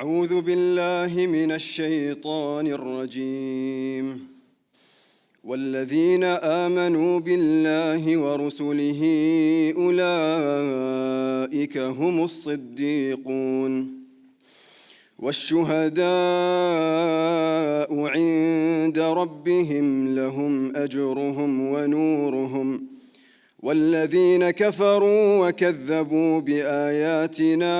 أعوذ بالله من الشيطان الرجيم. والذين آمنوا بالله ورسله أولئك هم الصديقون والشهداء عند ربهم لهم أجرهم ونورهم والذين كفروا وكذبوا بآياتنا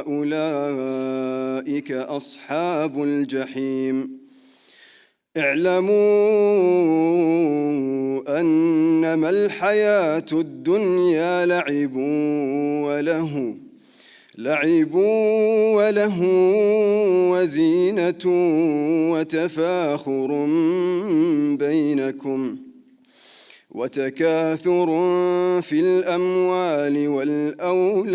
أولئك أصحاب الجحيم. اعلموا أنما الحياة الدنيا لعب وله وزينة وتفاخر بينكم وتكاثر في الأموال والأولاد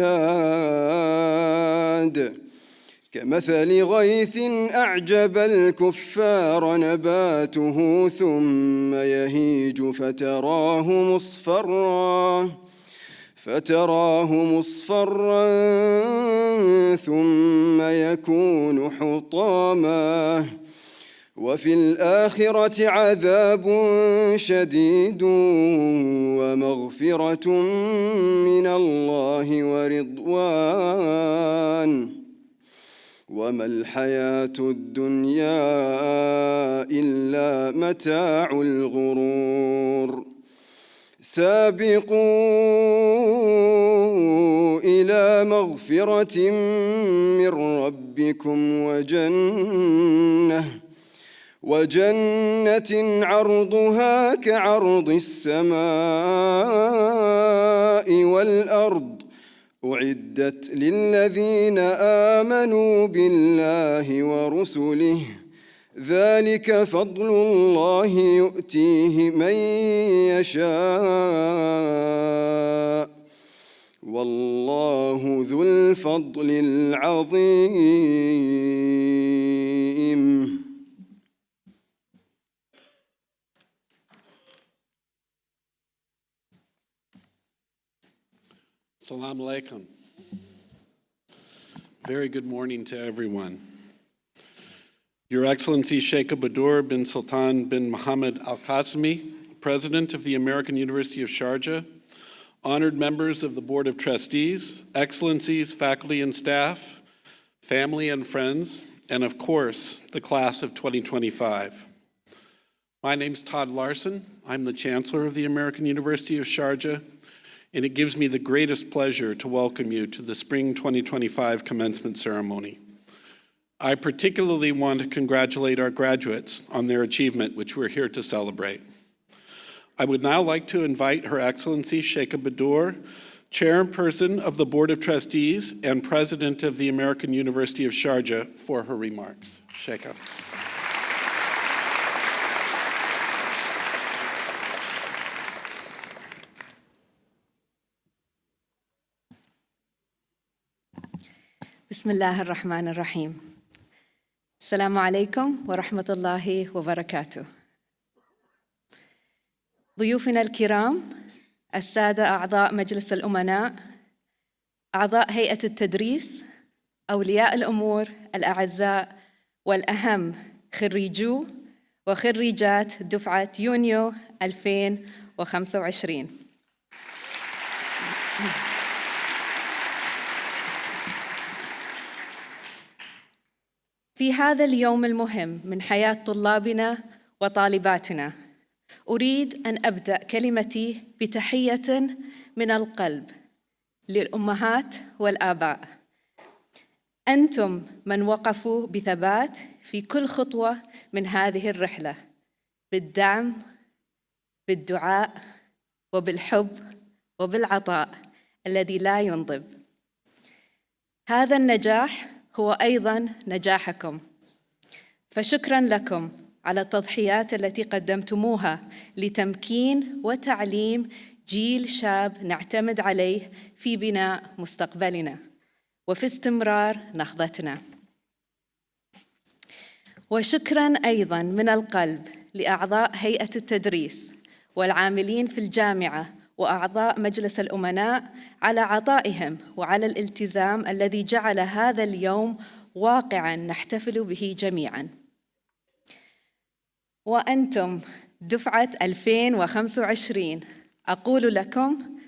كمثل غيث أعجب الكفار نباته ثم يهيج فتراه مصفرا ثم يكون حطاما وفي الآخرة عذاب شديد ومغفرة من الله ورضوان وما الحياة الدنيا إلا متاع الغرور. سابقوا إلى مغفرة من ربكم وجنة عرضها كعرض السماء والأرض أعدت للذين آمنوا بالله ورسله ذلك فضل الله يؤتيه من يشاء والله ذو الفضل العظيم. Assalamu alaikum. Very good morning to everyone. Your Excellency Sheikha Bodour bin Sultan bin Mohammed Al Qasimi, President of the American University of Sharjah, honored members of the Board of Trustees, Excellencies, faculty and staff, family and friends, and of course, the class of 2025. My name's Tod Laursen. I'm the Chancellor of the American University of Sharjah, and it gives me the greatest pleasure to welcome you to the Spring 2025 Commencement Ceremony. I particularly want to congratulate our graduates on their achievement, which we're here to celebrate. I would now like to invite Her Excellency Sheikha Bodour, Chairperson of the Board of Trustees and President of the American University of Sharjah, for her remarks. Sheikha. بسم الله الرحمن الرحيم. السلام عليكم ورحمة الله وبركاته. ضيوفنا الكرام، السادة أعضاء مجلس الأمناء، أعضاء هيئة التدريس، أولياء الأمور الأعزاء، والأهم خريجو وخريجات دفعة يونيو 2025. في هذا اليوم المهم من حياة طلابنا وطالباتنا، أريد أن أبدأ كلمتي بتحية من القلب للأمهات والآباء. أنتم من وقفوا بثبات في كل خطوة من هذه الرحلة، بالدعم، بالدعاء، وبالحب، وبالعطاء الذي لا ينضب. هذا النجاح هو أيضاً نجاحكم، فشكراً لكم على التضحيات التي قدمتموها لتمكين وتعليم جيل شاب نعتمد عليه في بناء مستقبلنا وفي استمرار نهضتنا. وشكراً أيضاً من القلب لأعضاء هيئة التدريس والعاملين في الجامعة وأعضاء مجلس الأمناء على عطائهم وعلى الالتزام الذي جعل هذا اليوم واقعاً نحتفل به جميعاً. وأنتم دفعة 2025 أقول لكم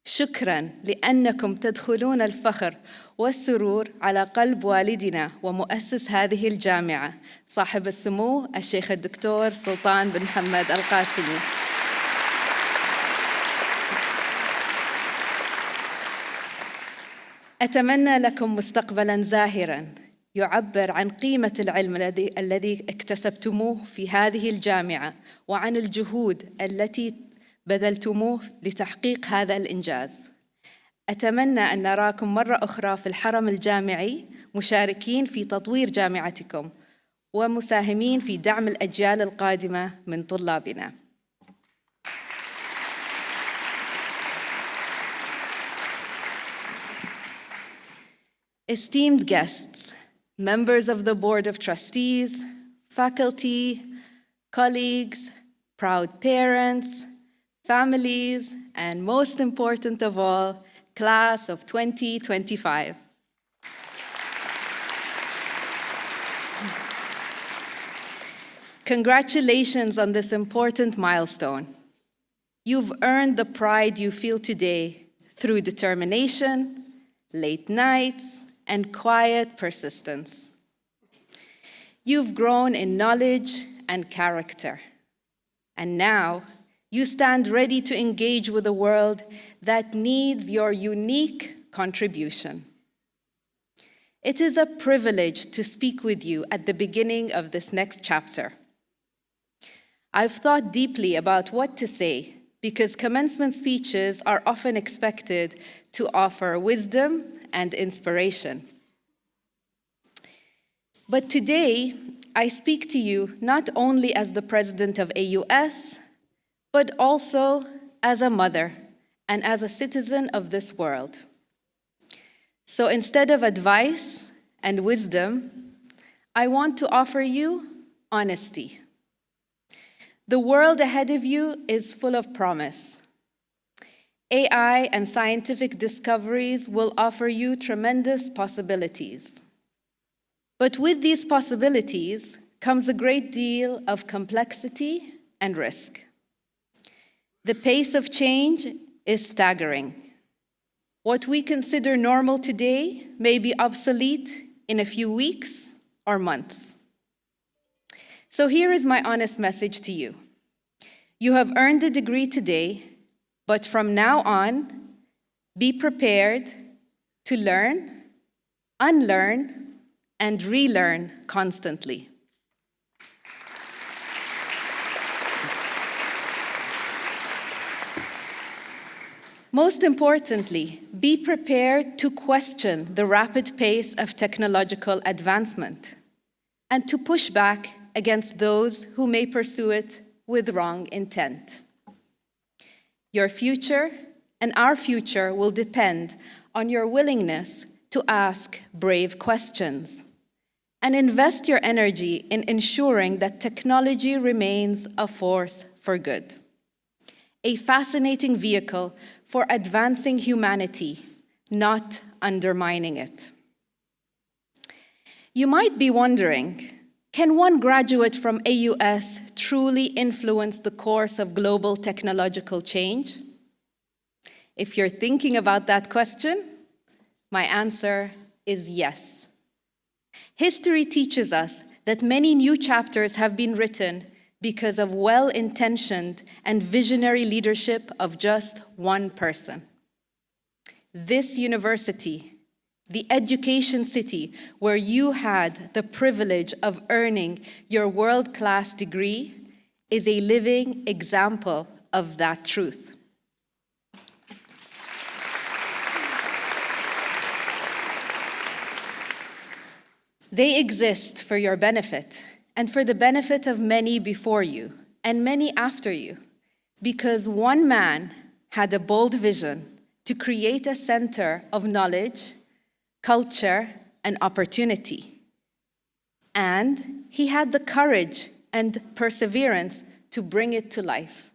شكراً لأنكم تدخلون الفخر والسرور على قلب والدنا ومؤسس هذه الجامعة صاحب السمو الشيخ الدكتور سلطان بن محمد القاسمي. أتمنى لكم مستقبلاً زاهراً يعبر عن قيمة العلم الذي اكتسبتموه في هذه الجامعة وعن الجهود التي بذلتموه لتحقيق هذا الإنجاز. أتمنى أن نراكم مرة أخرى في الحرم الجامعي مشاركين في تطوير جامعتكم ومساهمين في دعم الأجيال القادمة من طلابنا. Esteemed guests, members of the Board of Trustees, faculty, colleagues, proud parents, families, and most important of all, class of 2025. Congratulations on this important milestone. You've earned the pride you feel today through determination, late nights, and quiet persistence. You've grown in knowledge and character, and now you stand ready to engage with a world that needs your unique contribution. It is a privilege to speak with you at the beginning of this next chapter. I've thought deeply about what to say because commencement speeches are often expected to offer wisdom and inspiration. But today, I speak to you not only as the president of AUS, but also as a mother and as a citizen of this world. So instead of advice and wisdom, I want to offer you honesty. The world ahead of you is full of promise. AI and scientific discoveries will offer you tremendous possibilities. But with these possibilities comes a great deal of complexity and risk. The pace of change is staggering. What we consider normal today may be obsolete in a few weeks or months. So here is my honest message to you. You have earned a degree today, but from now on, be prepared to learn, unlearn, and relearn constantly. Most importantly, be prepared to question the rapid pace of technological advancement and to push back against those who may pursue it with wrong intent. Your future and our future will depend on your willingness to ask brave questions and invest your energy in ensuring that technology remains a force for good, a fascinating vehicle for advancing humanity, not undermining it. You might be wondering, can one graduate from AUS truly influence the course of global technological change? If you're thinking about that question, my answer is yes. History teaches us that many new chapters have been written because of well-intentioned and visionary leadership of just one person. This university, the education city where you had the privilege of earning your world-class degree, is a living example of that truth. They exist for your benefit and for the benefit of many before you and many after you, because one man had a bold vision to create a center of knowledge, culture, and opportunity. And he had the courage and perseverance to bring it to life.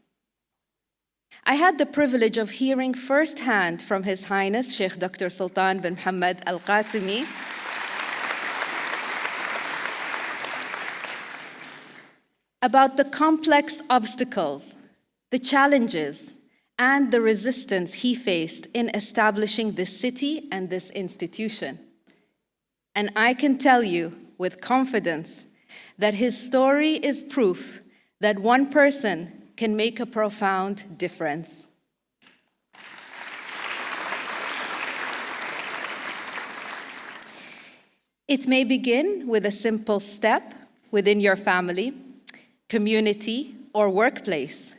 I had the privilege of hearing firsthand from His Highness Sheikh Dr. Sultan bin Muhammad Al Qasimi about the complex obstacles, the challenges, and the resistance he faced in establishing this city and this institution. And I can tell you with confidence that his story is proof that one person can make a profound difference. It may begin with a simple step within your family, community, or workplace,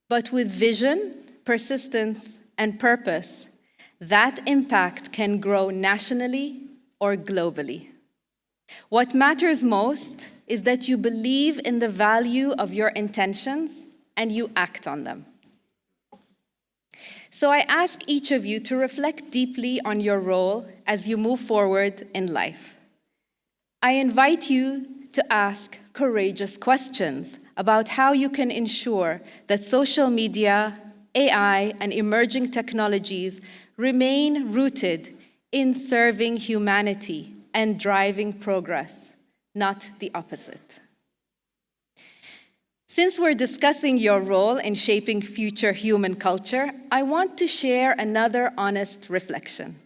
but with vision, persistence, and purpose, that impact can grow nationally or globally. What matters most is that you believe in the value of your intentions and you act on them. So I ask each of you to reflect deeply on your role as you move forward in life. I invite you to ask courageous questions about how you can ensure that social media, AI, and emerging technologies remain rooted in serving humanity and driving progress, not the opposite. Since we're discussing your role in shaping future human culture, I want to share another honest reflection.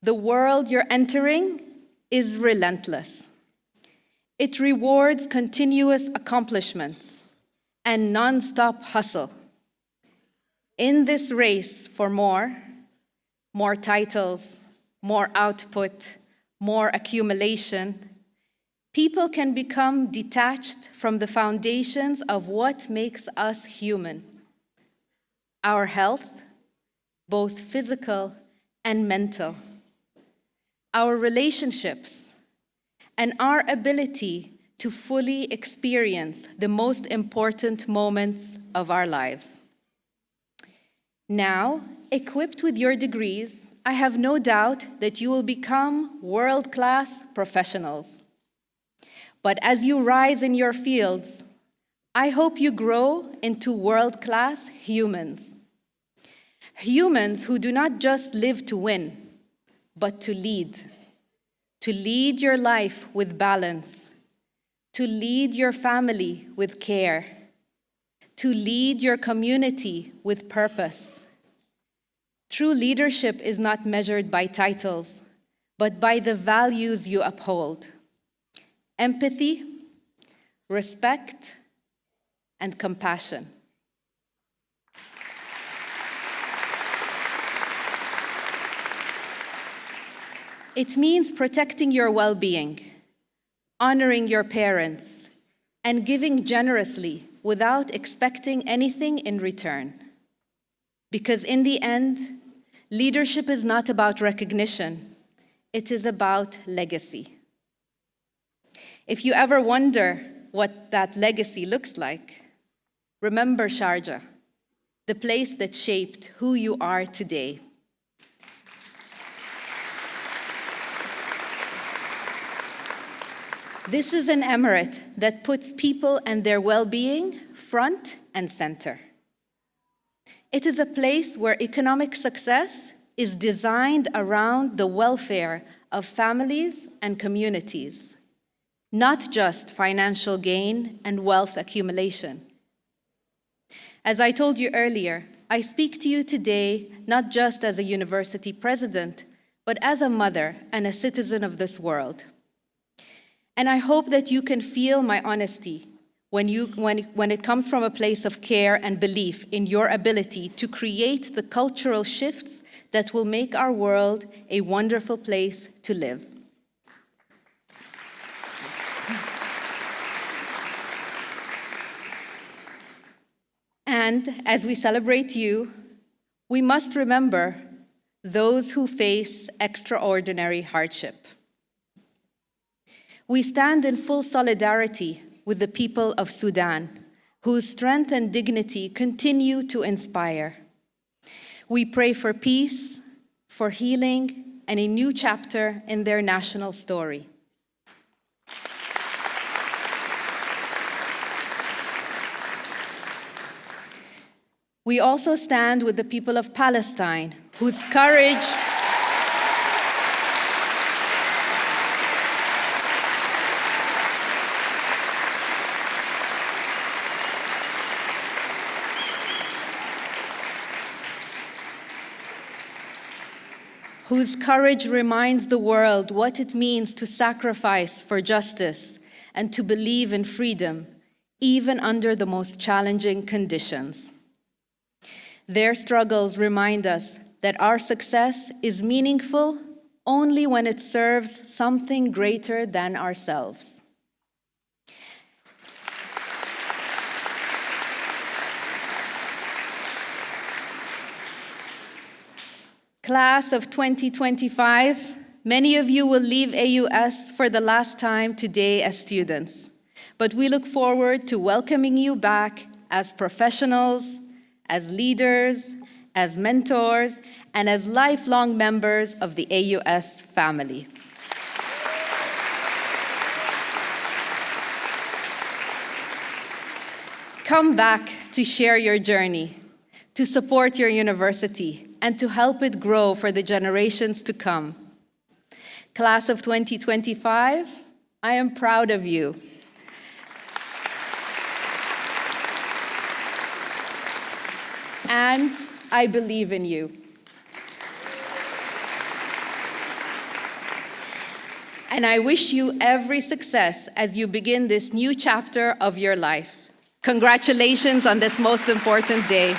The world you're entering is relentless. It rewards continuous accomplishments and non-stop hustle. In this race for more titles, more output, more accumulation, people can become detached from the foundations of what makes us human. Our health, both physical and mental, our relationships, and our ability to fully experience the most important moments of our lives. Now, equipped with your degrees, I have no doubt that you will become world-class professionals. But as you rise in your fields, I hope you grow into world-class humans. Humans who do not just live to win, but to lead your life with balance, to lead your family with care, to lead your community with purpose. True leadership is not measured by titles, but by the values you uphold: empathy, respect, and compassion. It means protecting your well-being, honoring your parents, and giving generously without expecting anything in return. Because in the end, leadership is not about recognition, it is about legacy. If you ever wonder what that legacy looks like, remember Sharjah, the place that shaped who you are today. This is an emirate that puts people and their well-being front and center. It is a place where economic success is designed around the welfare of families and communities, not just financial gain and wealth accumulation. As I told you earlier, I speak to you today not just as a university president, but as a mother and a citizen of this world. And I hope that you can feel my honesty when it comes from a place of care and belief in your ability to create the cultural shifts that will make our world a wonderful place to live. And as we celebrate you, we must remember those who face extraordinary hardship. We stand in full solidarity with the people of Sudan, whose strength and dignity continue to inspire. We pray for peace, for healing, and a new chapter in their national story. We also stand with the people of Palestine, whose courage whose courage reminds the world what it means to sacrifice for justice and to believe in freedom, even under the most challenging conditions. Their struggles remind us that our success is meaningful only when it serves something greater than ourselves. Class of 2025, many of you will leave AUS for the last time today as students, but we look forward to welcoming you back as professionals, as leaders, as mentors, and as lifelong members of the AUS family. Come back to share your journey, to support your university, and to help it grow for the generations to come. Class of 2025, I am proud of you. And I believe in you. And I wish you every success as you begin this new chapter of your life. Congratulations on this most important day.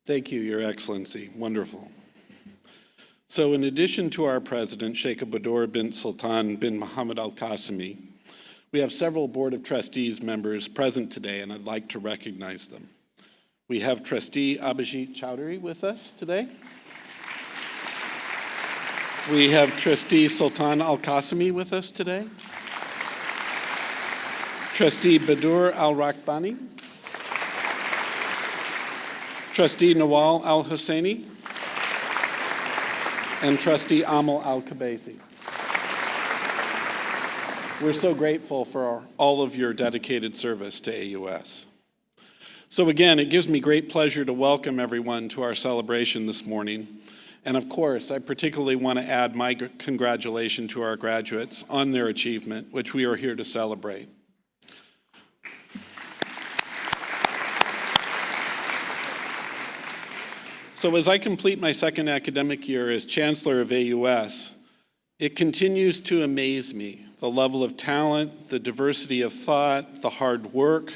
Thank you, Your Excellency. Wonderful. So in addition to our president, Sheikha Bodour bint Sultan bin Mohammed Al Qasimi, we have several Board of Trustees members present today, and I'd like to recognize them. We have Trustee Abhijit Chowdhury with us today. We have Trustee Sultan Al Qasimi with us today. Trustee Badur Al Rakbani. Trustee Nawal Al Husseini. And Trustee Amal Al Kabasi. We're so grateful for all of your dedicated service to AUS. So again, it gives me great pleasure to welcome everyone to our celebration this morning. And of course, I particularly want to add my congratulations to our graduates on their achievement, which we are here to celebrate. So as I complete my second academic year as Chancellor of AUS, it continues to amaze me, the level of talent, the diversity of thought, the hard work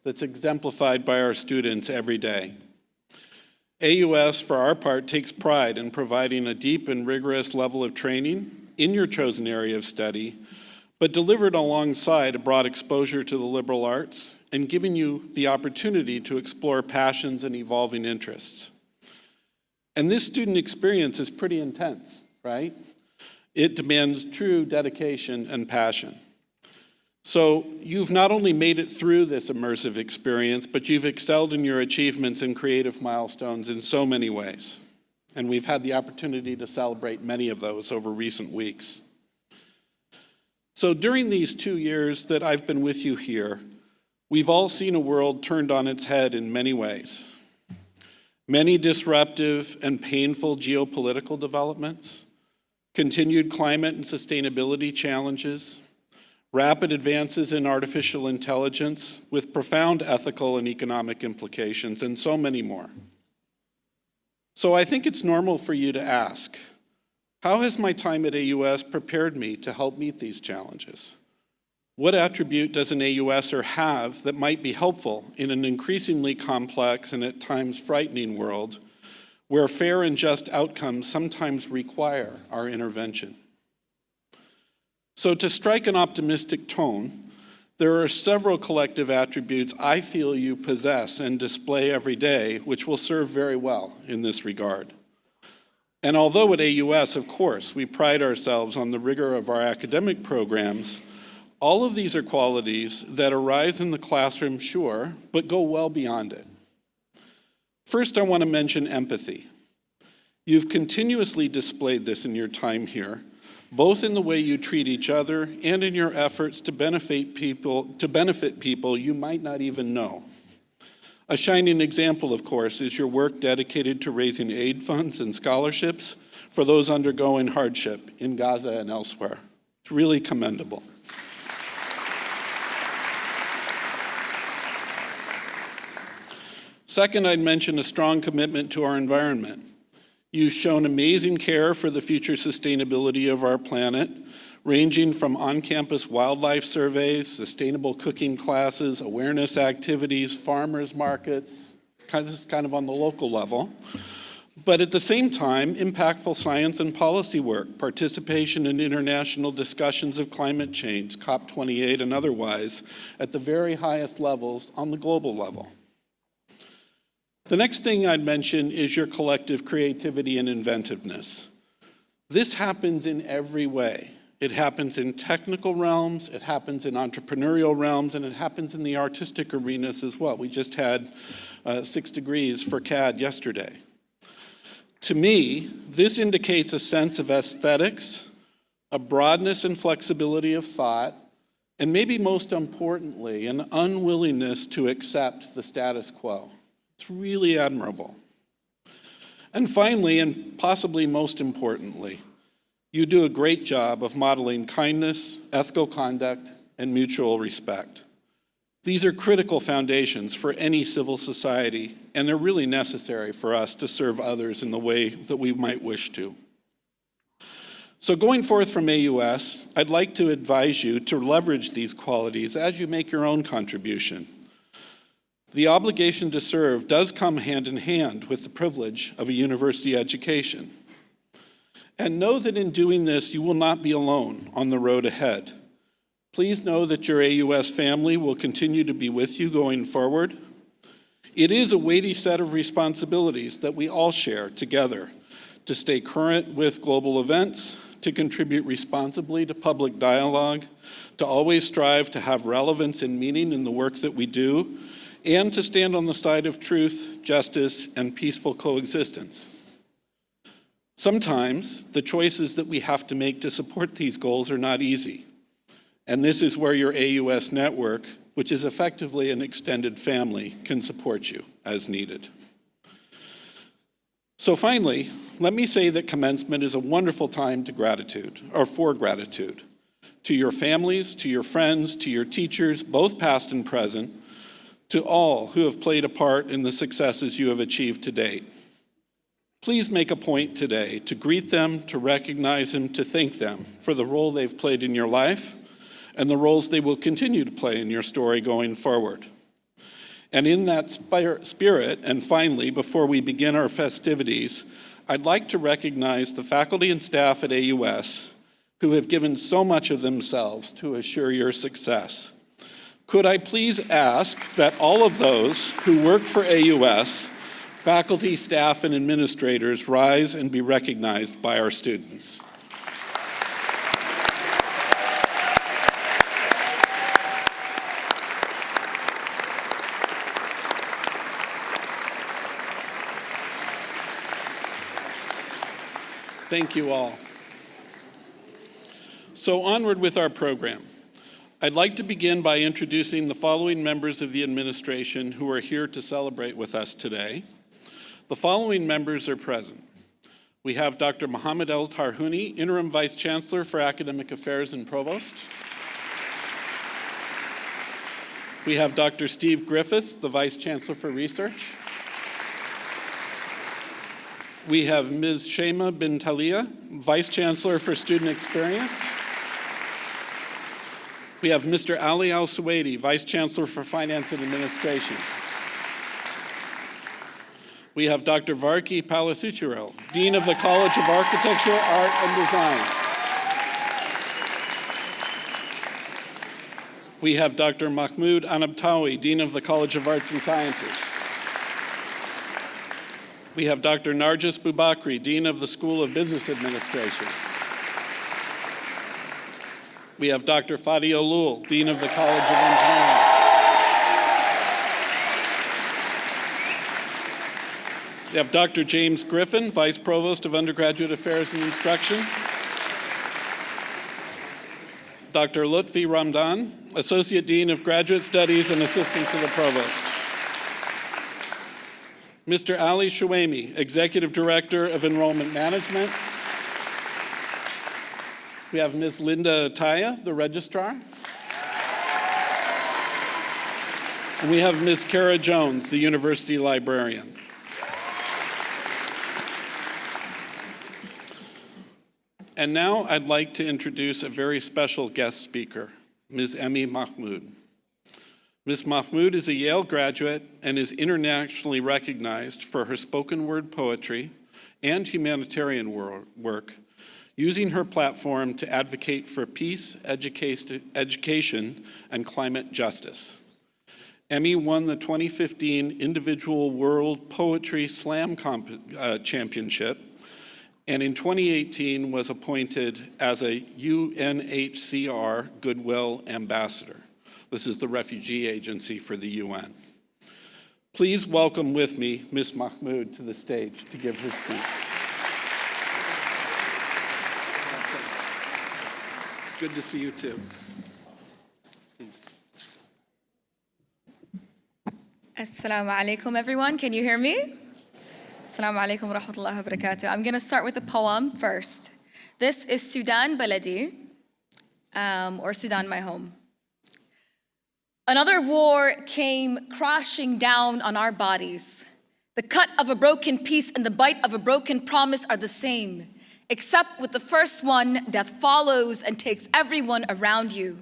that's exemplified by our students every day. AUS, for our part, takes pride in providing a deep and rigorous level of training in your chosen area of study, but delivered alongside a broad exposure to the liberal arts and giving you the opportunity to explore passions and evolving interests. And this student experience is pretty intense, right? It demands true dedication and passion. So you've not only made it through this immersive experience, but you've excelled in your achievements and creative milestones in so many ways. And we've had the opportunity to celebrate many of those over recent weeks. So during these 2 years that I've been with you here, we've all seen a world turned on its head in many ways. Many disruptive and painful geopolitical developments, continued climate and sustainability challenges, rapid advances in artificial intelligence with profound ethical and economic implications, and so many more. So I think it's normal for you to ask, how has my time at AUS prepared me to help meet these challenges? What attribute does an AUSer have that might be helpful in an increasingly complex and at times frightening world where fair and just outcomes sometimes require our intervention? So to strike an optimistic tone, there are several collective attributes I feel you possess and display every day which will serve very well in this regard. And although at AUS, of course, we pride ourselves on the rigor of our academic programs, all of these are qualities that arise in the classroom, sure, but go well beyond it. First, I want to mention empathy. You've continuously displayed this in your time here, both in the way you treat each other and in your efforts to benefit people you might not even know. A shining example, of course, is your work dedicated to raising aid funds and scholarships for those undergoing hardship in Gaza and elsewhere. It's really commendable. Second, I'd mention a strong commitment to our environment. You've shown amazing care for the future sustainability of our planet, ranging from on-campus wildlife surveys, sustainable cooking classes, awareness activities, farmers markets, kind of on the local level. But at the same time, impactful science and policy work, participation in international discussions of climate change, COP28 and otherwise, at the very highest levels on the global level. The next thing I'd mention is your collective creativity and inventiveness. This happens in every way. It happens in technical realms, it happens in entrepreneurial realms, and it happens in the artistic arenas as well. We just had 6 degrees for CAD yesterday. To me, this indicates a sense of aesthetics, a broadness and flexibility of thought, and maybe most importantly, an unwillingness to accept the status quo. It's really admirable. And finally, and possibly most importantly, you do a great job of modeling kindness, ethical conduct, and mutual respect. These are critical foundations for any civil society, and they're really necessary for us to serve others in the way that we might wish to. So going forth from AUS, I'd like to advise you to leverage these qualities as you make your own contribution. The obligation to serve does come hand in hand with the privilege of a university education. And know that in doing this, you will not be alone on the road ahead. Please know that your AUS family will continue to be with you going forward. It is a weighty set of responsibilities that we all share together to stay current with global events, to contribute responsibly to public dialogue, to always strive to have relevance and meaning in the work that we do, and to stand on the side of truth, justice, and peaceful coexistence. Sometimes the choices that we have to make to support these goals are not easy. And this is where your AUS network, which is effectively an extended family, can support you as needed. So finally, let me say that commencement is a wonderful time for gratitude, to your families, to your friends, to your teachers, both past and present, to all who have played a part in the successes you have achieved to date. Please make a point today to greet them, to recognize them, to thank them for the role they've played in your life and the roles they will continue to play in your story going forward. And in that spirit, and finally, before we begin our festivities, I'd like to recognize the faculty and staff at AUS who have given so much of themselves to assure your success. Could I please ask that all of those who work for AUS, faculty, staff, and administrators, rise and be recognized by our students. Thank you all. So onward with our program. I'd like to begin by introducing the following members of the administration who are here to celebrate with us today. The following members are present. We have Dr. Mohammed El Tarhouni, Interim Vice Chancellor for Academic Affairs and Provost. We have Dr. Steve Griffiths, the Vice Chancellor for Research. We have Ms. Shema bin Talia, Vice Chancellor for Student Experience. We have Mr. Ali Al-Suwaidi, Vice Chancellor for Finance and Administration. We have Dr. Varki Palathuchirel, Dean of the College of Architecture, Art, and Design. We have Dr. Mahmoud Anabtawi, Dean of the College of Arts and Sciences. We have Dr. Narjis Boubakri, Dean of the School of Business Administration. We have Dr. Fadi Olul, Dean of the College of Engineering. We have Dr. James Griffin, Vice Provost of Undergraduate Affairs and Instruction. Dr. Lutfi Ramdan, Associate Dean of Graduate Studies and Assistant to the Provost. Mr. Ali Shawami, Executive Director of Enrollment Management. We have Ms. Linda Ataya, the Registrar. And we have Ms. Kara Jones, the University Librarian. And now I'd like to introduce a very special guest speaker, Ms. Emmy Mahmood. Ms. Mahmood is a Yale graduate and is internationally recognized for her spoken word poetry and humanitarian work, using her platform to advocate for peace, education, and climate justice. Emmy won the 2015 Individual World Poetry Slam Championship, and in 2018 was appointed as a UNHCR Goodwill Ambassador. This is the refugee agency for the UN. Please welcome with me Ms. Mahmood to the stage to give her speech. Good to see you too. Assalamu alaikum, everyone. Can you hear me? Assalamu alaikum wa rahmatullahi wa barakatuh. I'm going to start with a poem first. This is Sudan Baladi, or Sudan My Home. Another war came crashing down on our bodies. The cut of a broken piece and the bite of a broken promise are the same, except with the first one, death follows and takes everyone around you.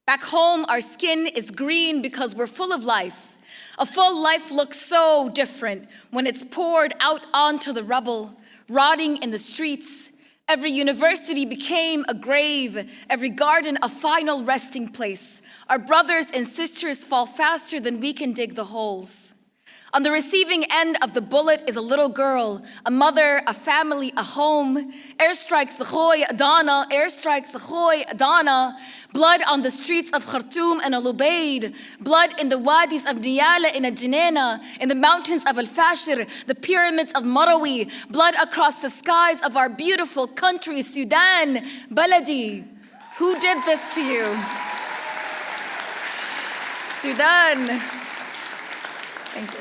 Back home, our skin is green because we're full of life. A full life looks so different when it's poured out onto the rubble, rotting in the streets. Every university became a grave, every garden a final resting place. Our brothers and sisters fall faster than we can dig the holes. On the receiving end of the bullet is a little girl, a mother, a family, a home. Airstrikes, Ahoy, Adana, airstrikes, Ahoy, Adana. Blood on the streets of Khartoum and Al Ubaid. Blood in the wadis of Niyala in Janena, in the mountains of Al Fashir, the pyramids of Marawi. Blood across the skies of our beautiful country, Sudan, Baladi. Who did this to you? Sudan. Thank you.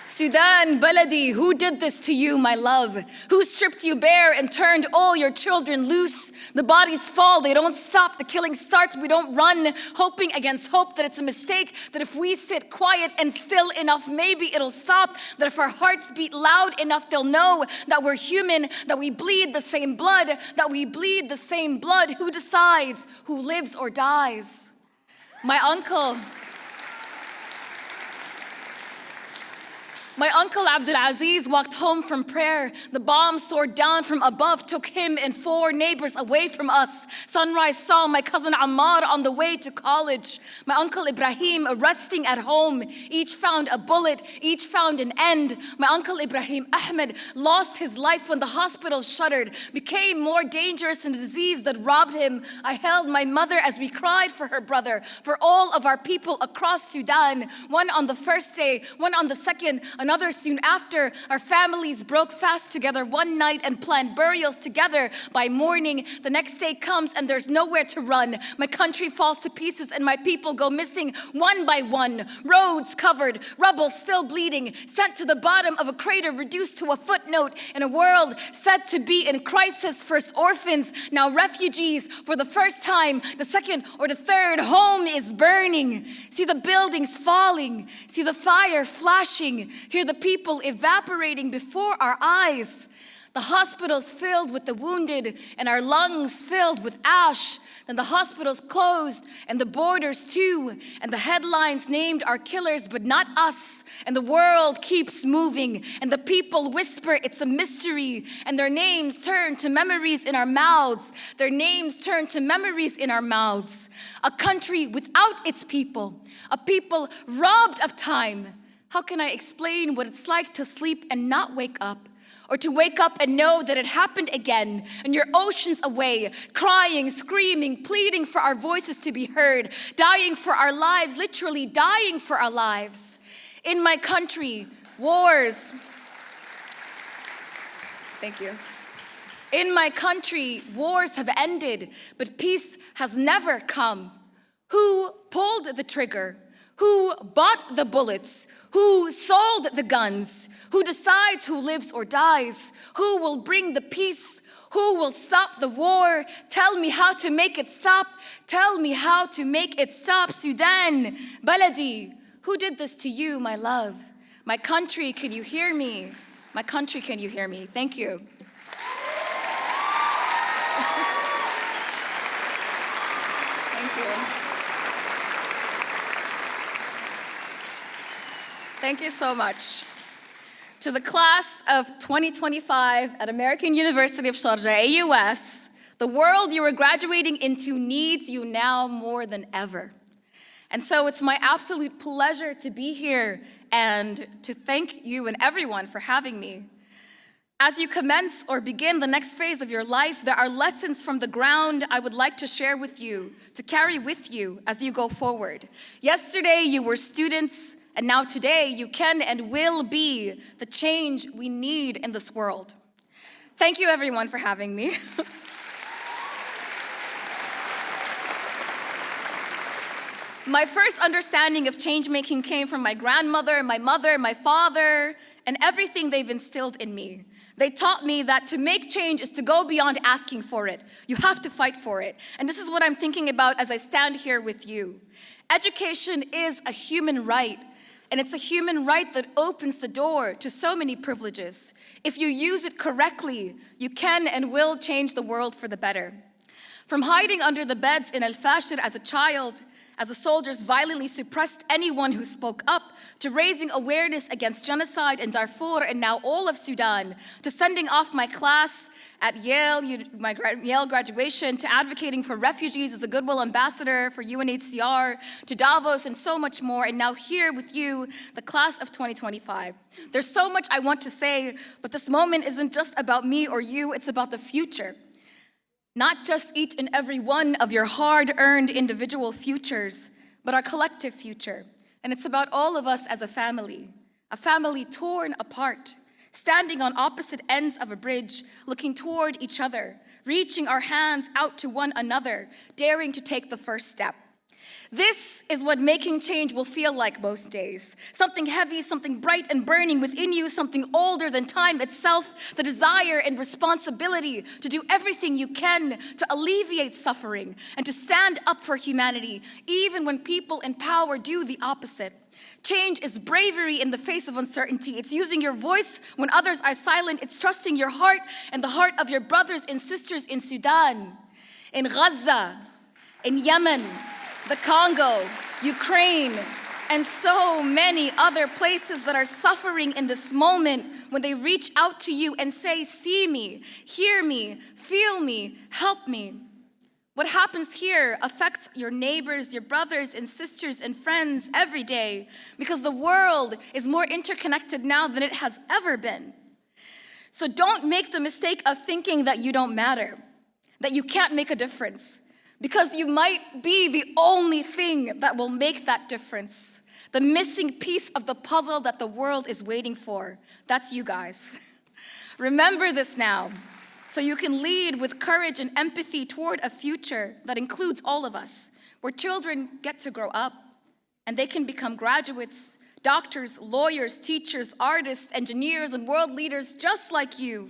Sudan, Baladi, who did this to you, my love? Who stripped you bare and turned all your children loose? The bodies fall, they don't stop, the killing starts, we don't run, hoping against hope that it's a mistake, that if we sit quiet and still enough, maybe it'll stop, that if our hearts beat loud enough, they'll know that we're human, that we bleed the same blood, that we bleed the same blood. Who decides who lives or dies? My uncle Abdul Aziz walked home from prayer. The bomb soared down from above, took him and 4 neighbors away from us. Sunrise saw my cousin Ammar on the way to college. My uncle Ibrahim resting at home. Each found a bullet, each found an end. My uncle Ibrahim Ahmed lost his life when the hospital shuttered, became more dangerous than the disease that robbed him. I held my mother as we cried for her brother, for all of our people across Sudan. One on the first day, one on the second, another soon after. Our families broke fast together one night and planned burials together. By morning, the next day comes and there's nowhere to run. My country falls to pieces and my people go missing one by one. Roads covered, rubble still bleeding, sent to the bottom of a crater, reduced to a footnote in a world said to be in crisis. First orphans, now refugees. For the first time, the second or the third, home is burning. See the buildings falling, see the fire flashing, hear the people evaporating before our eyes. The hospitals filled with the wounded and our lungs filled with ash. Then the hospitals closed and the borders too. And the headlines named our killers but not us. And the world keeps moving and the people whisper it's a mystery. And their names turn to memories in our mouths. Their names turn to memories in our mouths. A country without its people. A people robbed of time. How can I explain what it's like to sleep and not wake up? Or to wake up and know that it happened again, and you're oceans away, crying, screaming, pleading for our voices to be heard, dying for our lives, literally dying for our lives. In my country, wars. Thank you. In my country, wars have ended, but peace has never come. Who pulled the trigger? Who bought the bullets? Who sold the guns? Who decides who lives or dies? Who will bring the peace? Who will stop the war? Tell me how to make it stop. Tell me how to make it stop. Sudan, Baladi, who did this to you, my love? My country, can you hear me? My country, can you hear me? Thank you. Thank you. Thank you so much. To the class of 2025 at American University of Sharjah, AUS, the world you are graduating into needs you now more than ever. And so it's my absolute pleasure to be here and to thank you and everyone for having me. As you commence or begin the next phase of your life, there are lessons from the ground I would like to share with you, to carry with you as you go forward. Yesterday you were students, and now today you can and will be the change we need in this world. Thank you everyone for having me. My first understanding of change making came from my grandmother, my mother, my father, and everything they've instilled in me. They taught me that to make change is to go beyond asking for it. You have to fight for it. And this is what I'm thinking about as I stand here with you. Education is a human right, and it's a human right that opens the door to so many privileges. If you use it correctly, you can and will change the world for the better. From hiding under the beds in Al-Fashir as a child, as the soldiers violently suppressed anyone who spoke up, to raising awareness against genocide in Darfur and now all of Sudan, to sending off my class at Yale, my Yale graduation, to advocating for refugees as a goodwill ambassador for UNHCR, to Davos and so much more, and now here with you, the class of 2025. There's so much I want to say, but this moment isn't just about me or you, it's about the future. Not just each and every one of your hard-earned individual futures, but our collective future. And it's about all of us as a family torn apart, standing on opposite ends of a bridge, looking toward each other, reaching our hands out to one another, daring to take the first step. This is what making change will feel like most days. Something heavy, something bright and burning within you, something older than time itself, the desire and responsibility to do everything you can to alleviate suffering and to stand up for humanity, even when people in power do the opposite. Change is bravery in the face of uncertainty. It's using your voice when others are silent. It's trusting your heart and the heart of your brothers and sisters in Sudan, in Gaza, in Yemen, the Congo, Ukraine, and so many other places that are suffering in this moment when they reach out to you and say, see me, hear me, feel me, help me. What happens here affects your neighbors, your brothers and sisters and friends every day, because the world is more interconnected now than it has ever been. So don't make the mistake of thinking that you don't matter, that you can't make a difference, because you might be the only thing that will make that difference. The missing piece of the puzzle that the world is waiting for. That's you guys. Remember this now, so you can lead with courage and empathy toward a future that includes all of us, where children get to grow up and they can become graduates, doctors, lawyers, teachers, artists, engineers, and world leaders just like you,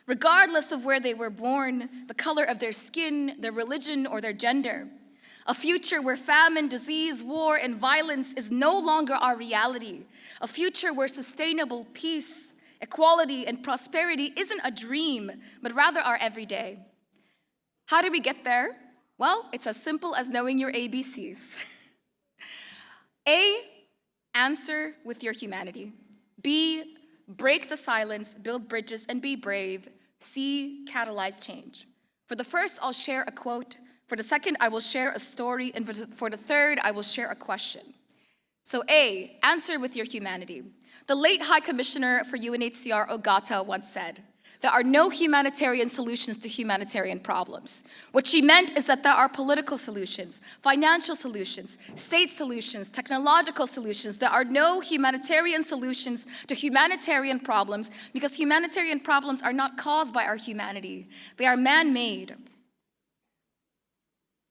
regardless of where they were born, the color of their skin, their religion, or their gender. A future where famine, disease, war, and violence is no longer our reality. A future where sustainable peace, equality, and prosperity isn't a dream, but rather our everyday. How do we get there? Well, it's as simple as knowing your ABCs. A, answer with your humanity. B, break the silence, build bridges, and be brave. C, catalyze change. For the first, I'll share a quote. For the second, I will share a story. And for the third, I will share a question. So A, answer with your humanity. The late High Commissioner for UNHCR, Ogata, once said, there are no humanitarian solutions to humanitarian problems. What she meant is that there are political solutions, financial solutions, state solutions, technological solutions. There are no humanitarian solutions to humanitarian problems because humanitarian problems are not caused by our humanity. They are man-made.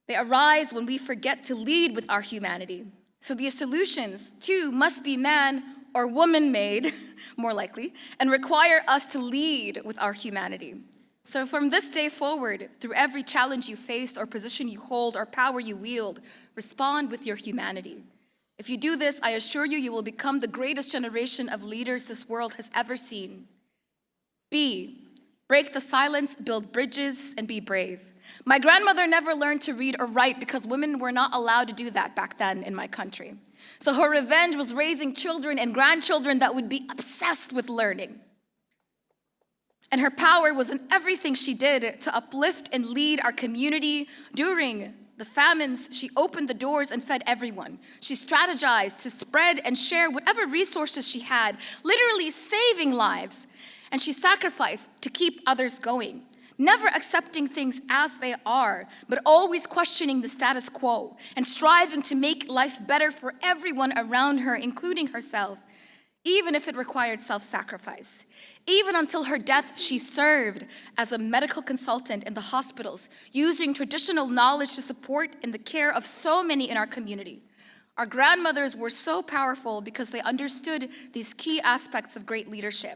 They arise when we forget to lead with our humanity. So these solutions, too, must be man or woman-made, more likely, and require us to lead with our humanity. So from this day forward, through every challenge you face or position you hold or power you wield, respond with your humanity. If you do this, I assure you, you will become the greatest generation of leaders this world has ever seen. B, break the silence, build bridges, and be brave. My grandmother never learned to read or write because women were not allowed to do that back then in my country. So her revenge was raising children and grandchildren that would be obsessed with learning. And her power was in everything she did to uplift and lead our community. During the famines, she opened the doors and fed everyone. She strategized to spread and share whatever resources she had, literally saving lives. And she sacrificed to keep others going, never accepting things as they are, but always questioning the status quo and striving to make life better for everyone around her, including herself, even if it required self-sacrifice. Even until her death, she served as a medical consultant in the hospitals, using traditional knowledge to support in the care of so many in our community. Our grandmothers were so powerful because they understood these key aspects of great leadership.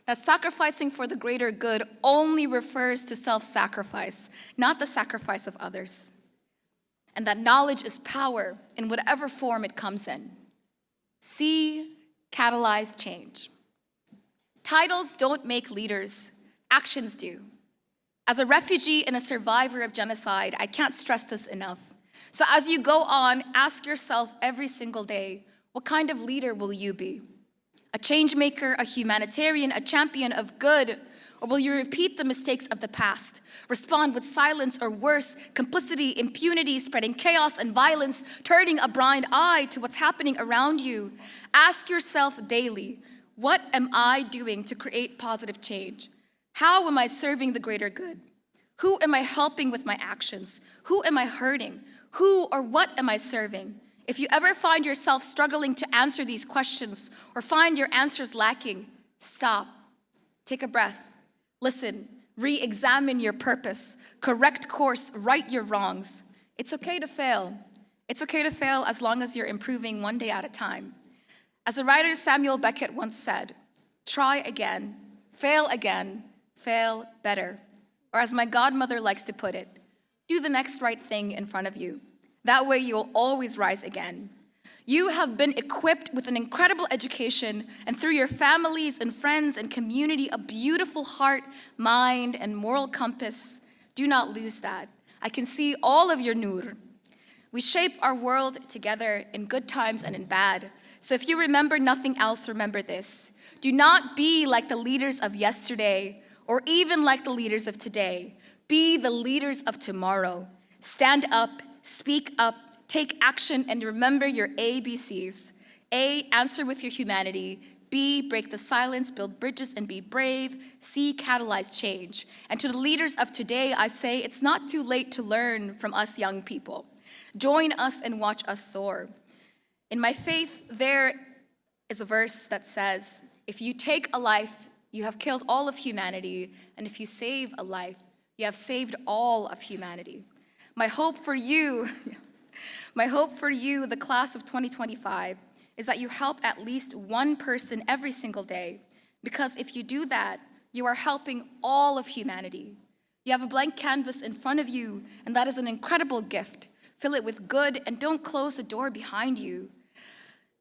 That sacrificing for the greater good only refers to self-sacrifice, not the sacrifice of others. And that knowledge is power in whatever form it comes in. C, catalyze change. Titles don't make leaders, actions do. As a refugee and a survivor of genocide, I can't stress this enough. So as you go on, ask yourself every single day, what kind of leader will you be? A change maker, a humanitarian, a champion of good, or will you repeat the mistakes of the past? Respond with silence or worse, complicity, impunity, spreading chaos and violence, turning a blind eye to what's happening around you. Ask yourself daily, what am I doing to create positive change? How am I serving the greater good? Who am I helping with my actions? Who am I hurting? Who or what am I serving? If you ever find yourself struggling to answer these questions or find your answers lacking, stop, take a breath, listen, re-examine your purpose, correct course, right your wrongs. It's okay to fail. It's okay to fail as long as you're improving one day at a time. As the writer Samuel Beckett once said, try again, fail better. Or as my godmother likes to put it, do the next right thing in front of you. That way you'll always rise again. You have been equipped with an incredible education and through your families and friends and community, a beautiful heart, mind, and moral compass. Do not lose that. I can see all of your nur. We shape our world together in good times and in bad. So if you remember nothing else, remember this. Do not be like the leaders of yesterday or even like the leaders of today. Be the leaders of tomorrow. Stand up. Speak up, take action, and remember your ABCs. A, answer with your humanity. B, break the silence, build bridges, and be brave. C, catalyze change. And to the leaders of today, I say it's not too late to learn from us young people. Join us and watch us soar. In my faith, there is a verse that says, if you take a life, you have killed all of humanity, and if you save a life, you have saved all of humanity. My hope for you, the class of 2025, is that you help at least one person every single day. Because if you do that, you are helping all of humanity. You have a blank canvas in front of you, and that is an incredible gift. Fill it with good, and don't close the door behind you.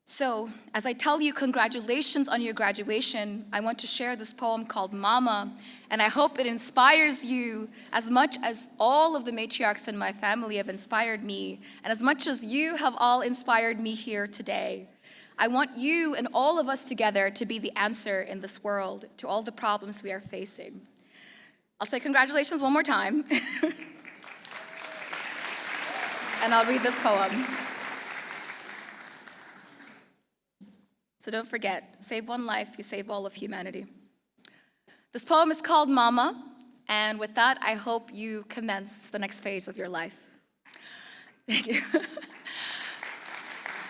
So, as I tell you congratulations on your graduation, I want to share this poem called Mama, and I hope it inspires you as much as all of the matriarchs in my family have inspired me, and as much as you have all inspired me here today. I want you and all of us together to be the answer in this world to all the problems we are facing. I'll say congratulations one more time, and I'll read this poem. So don't forget, save one life, you save all of humanity. This poem is called Mama, and with that, I hope you commence the next phase of your life. Thank you.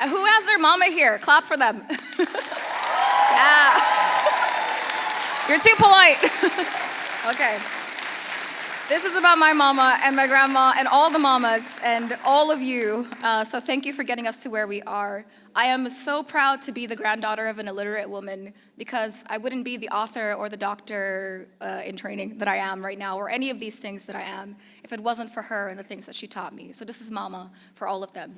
Who has their mama here? Clap for them. Yeah. You're too polite. Okay. This is about my mama and my grandma and all the mamas and all of you. So thank you for getting us to where we are. I am so proud to be the granddaughter of an illiterate woman because I wouldn't be the author or the doctor in training that I am right now or any of these things that I am if it wasn't for her and the things that she taught me. So this is mama for all of them.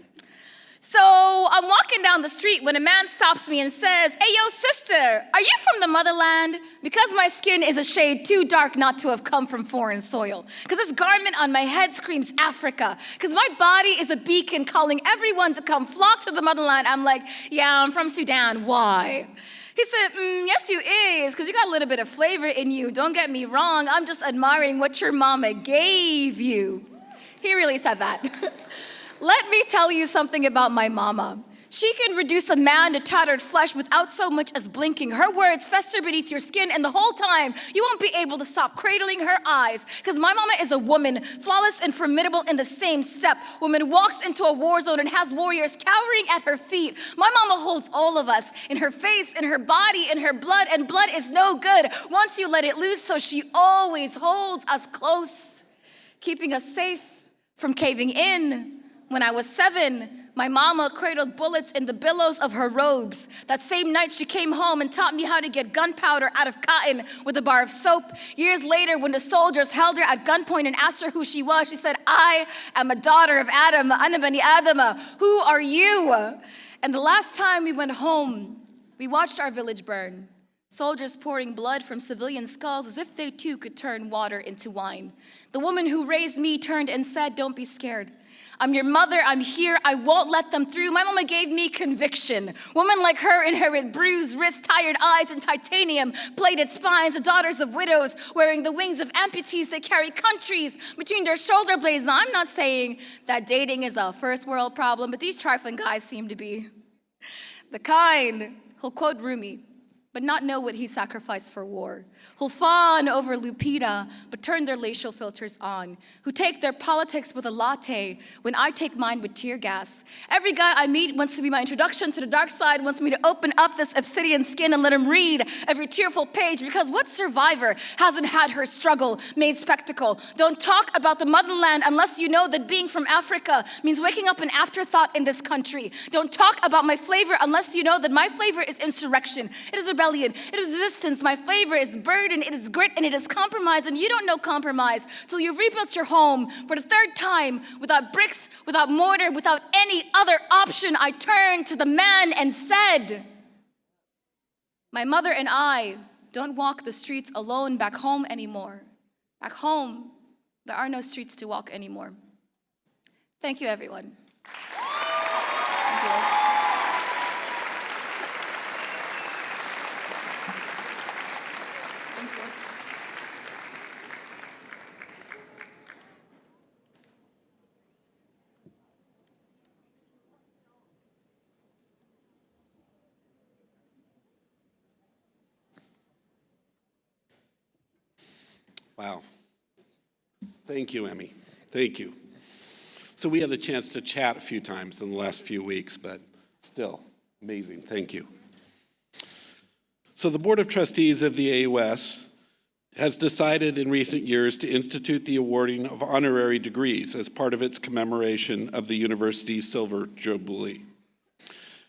So I'm walking down the street when a man stops me and says, "Hey, yo, sister, are you from the motherland?" Because my skin is a shade too dark not to have come from foreign soil. Because this garment on my head screams Africa. Because my body is a beacon calling everyone to come flock to the motherland. I'm like, yeah, I'm from Sudan. Why? He said, yes, you is, because you got a little bit of flavor in you. Don't get me wrong. I'm just admiring what your mama gave you. He really said that. Let me tell you something about my mama. She can reduce a man to tattered flesh without so much as blinking. Her words fester beneath your skin, and the whole time, you won't be able to stop cradling her eyes. Because my mama is a woman, flawless and formidable in the same step. Woman walks into a war zone and has warriors cowering at her feet. My mama holds all of us in her face, in her body, in her blood, and blood is no good once you let it loose, so she always holds us close, keeping us safe from caving in. When I was 7, my mama cradled bullets in the billows of her robes. That same night she came home and taught me how to get gunpowder out of cotton with a bar of soap. Years later, when the soldiers held her at gunpoint and asked her who she was, she said, "I am a daughter of Adam, ana bani Adama. Who are you?" And the last time we went home, we watched our village burn. Soldiers pouring blood from civilian skulls as if they too could turn water into wine. The woman who raised me turned and said, "Don't be scared. I'm your mother, I'm here, I won't let them through." My mama gave me conviction. Women like her inherit bruised wrists, tired eyes, and titanium plated spines. The daughters of widows wearing the wings of amputees. They carry countries between their shoulder blades. Now, I'm not saying that dating is a first world problem, but these trifling guys seem to be. The kind who'll quote Rumi, but not know what he sacrificed for war. Who'll fawn over Lupita, but turn their racial filters on. Who take their politics with a latte when I take mine with tear gas. Every guy I meet wants to be my introduction to the dark side, wants me to open up this obsidian skin and let him read every tearful page, because what survivor hasn't had her struggle made spectacle? Don't talk about the motherland unless you know that being from Africa means waking up an afterthought in this country. Don't talk about my flavor unless you know that my flavor is insurrection. It is rebellion. It is resistance. My flavor is burden. It is grit, and it is compromise, and you don't know compromise till you've rebuilt your home for the 3rd time without bricks, without mortar, without any other option. I turned to the man and said, "My mother and I don't walk the streets alone back home anymore. Back home, there are no streets to walk anymore." Thank you, everyone. Thank you. Wow. Thank you, Emmy. Thank you. So we had the chance to chat a few times in the last few weeks, but still, amazing. Thank you. So the Board of Trustees of the AUS has decided in recent years to institute the awarding of honorary degrees as part of its commemoration of the university's Silver Jubilee.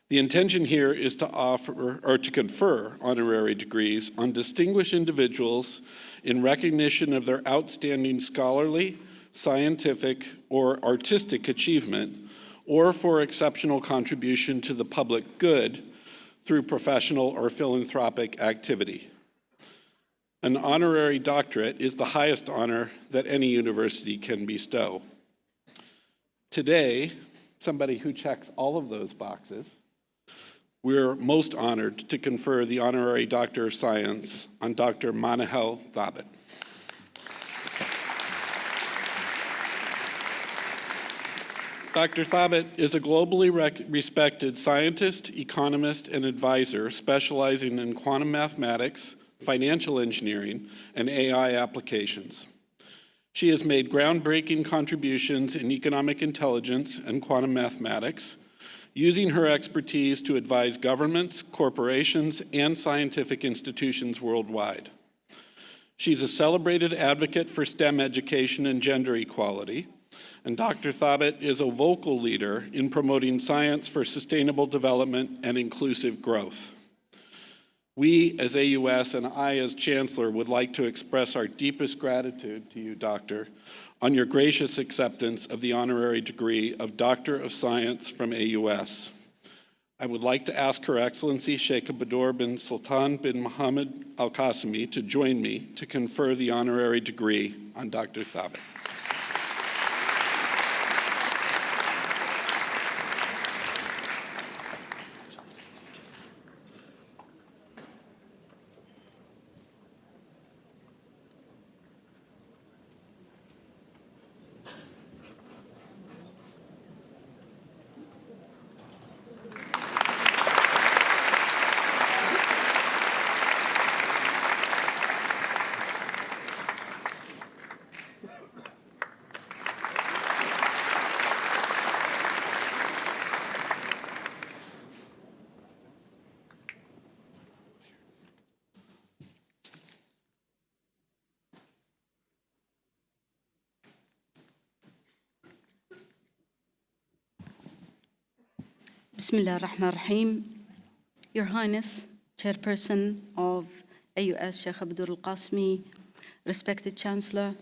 The intention here is to offer or to confer honorary degrees on distinguished individuals in recognition of their outstanding scholarly, scientific, or artistic achievement, or for exceptional contribution to the public good through professional or philanthropic activity. An honorary doctorate is the highest honor that any university can bestow. Today, somebody who checks all of those boxes, we're most honored to confer the Honorary Doctor of Science on Dr. Manahel Thabit. Dr. Thabit is a globally respected scientist, economist, and advisor specializing in quantum mathematics, financial engineering, and AI applications. She has made groundbreaking contributions in economic intelligence and quantum mathematics, using her expertise to advise governments, corporations, and scientific institutions worldwide. She's a celebrated advocate for STEM education and gender equality, and Dr. Thabit is a vocal leader in promoting science for sustainable development and inclusive growth. We as AUS and I as Chancellor would like to express our deepest gratitude to you, Doctor, on your gracious acceptance of the honorary degree of Doctor of Science from AUS. I would like to ask Her Excellency Sheikha Bodour bin Sultan bin Mohammed Al Qasimi to join me to confer the honorary degree on Dr. Thabit. Bismillah ar-Rahman ar-Rahim. Your Highness, Chairperson of AUS Sheikha Bodour Al Qasimi, respected Chancellor,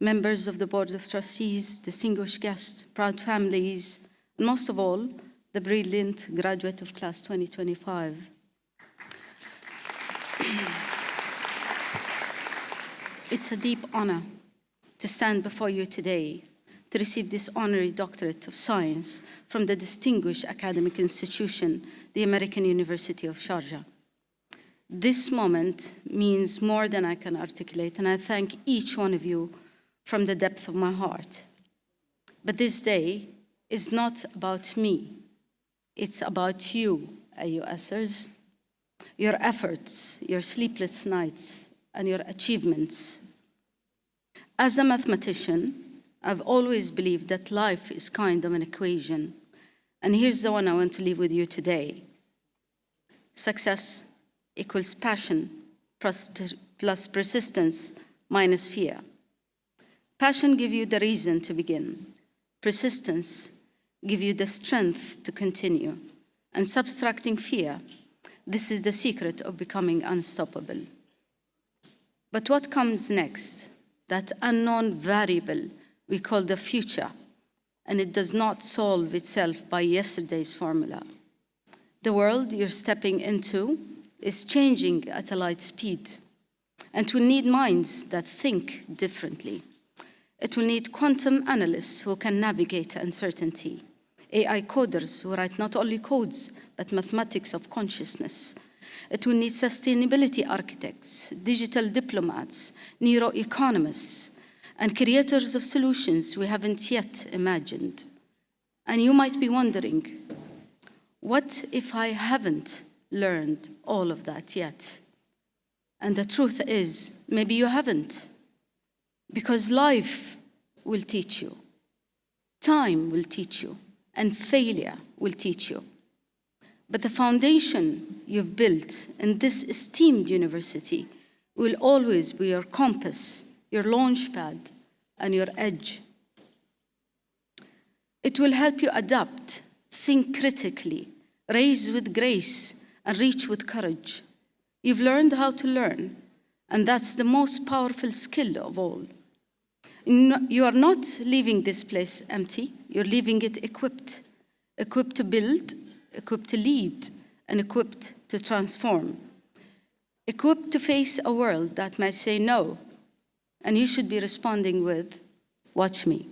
members of the Board of Trustees, distinguished guests, proud families, and most of all, the brilliant graduate of class 2025. It's a deep honor to stand before you today to receive this honorary doctorate of science from the distinguished academic institution, the American University of Sharjah. This moment means more than I can articulate, and I thank each one of you from the depth of my heart. But this day is not about me. It's about you, AUSers, your efforts, your sleepless nights, and your achievements. As a mathematician, I've always believed that life is kind of an equation. And here's the one I want to leave with you today. Success equals passion plus persistence minus fear. Passion gives you the reason to begin. Persistence gives you the strength to continue. And subtracting fear, this is the secret of becoming unstoppable. But what comes next? That unknown variable we call the future, and it does not solve itself by yesterday's formula. The world you're stepping into is changing at a light speed, and it will need minds that think differently. It will need quantum analysts who can navigate uncertainty, AI coders who write not only codes, but mathematics of consciousness. It will need sustainability architects, digital diplomats, neuroeconomists, and creators of solutions we haven't yet imagined. And you might be wondering, what if I haven't learned all of that yet? And the truth is, maybe you haven't, because life will teach you, time will teach you, and failure will teach you. But the foundation you've built in this esteemed university will always be your compass, your launch pad, and your edge. It will help you adapt, think critically, raise with grace, and reach with courage. You've learned how to learn, and that's the most powerful skill of all. You are not leaving this place empty, you're leaving it equipped. Equipped to build, equipped to lead, and equipped to transform. Equipped to face a world that might say no, and you should be responding with, watch me.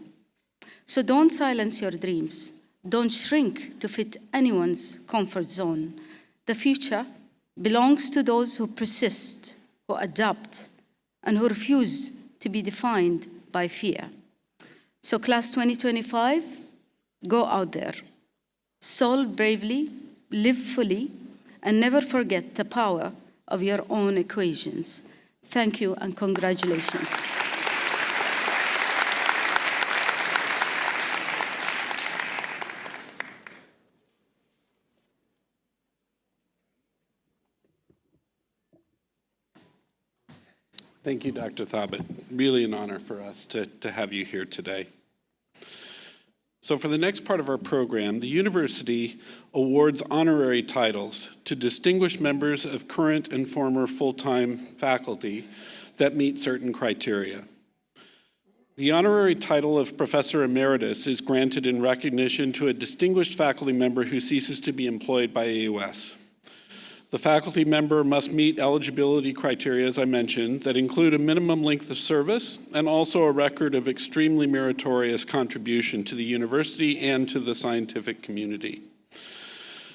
So don't silence your dreams. Don't shrink to fit anyone's comfort zone. The future belongs to those who persist, who adapt, and who refuse to be defined by fear. So class 2025, go out there. Solve bravely, live fully, and never forget the power of your own equations. Thank you and congratulations. Thank you, Dr. Thabit. Really an honor for us to have you here today. So for the next part of our program, the university awards honorary titles to distinguished members of current and former full-time faculty that meet certain criteria. The honorary title of Professor Emeritus is granted in recognition to a distinguished faculty member who ceases to be employed by AUS. The faculty member must meet eligibility criteria, as I mentioned, that include a minimum length of service and also a record of extremely meritorious contribution to the university and to the scientific community.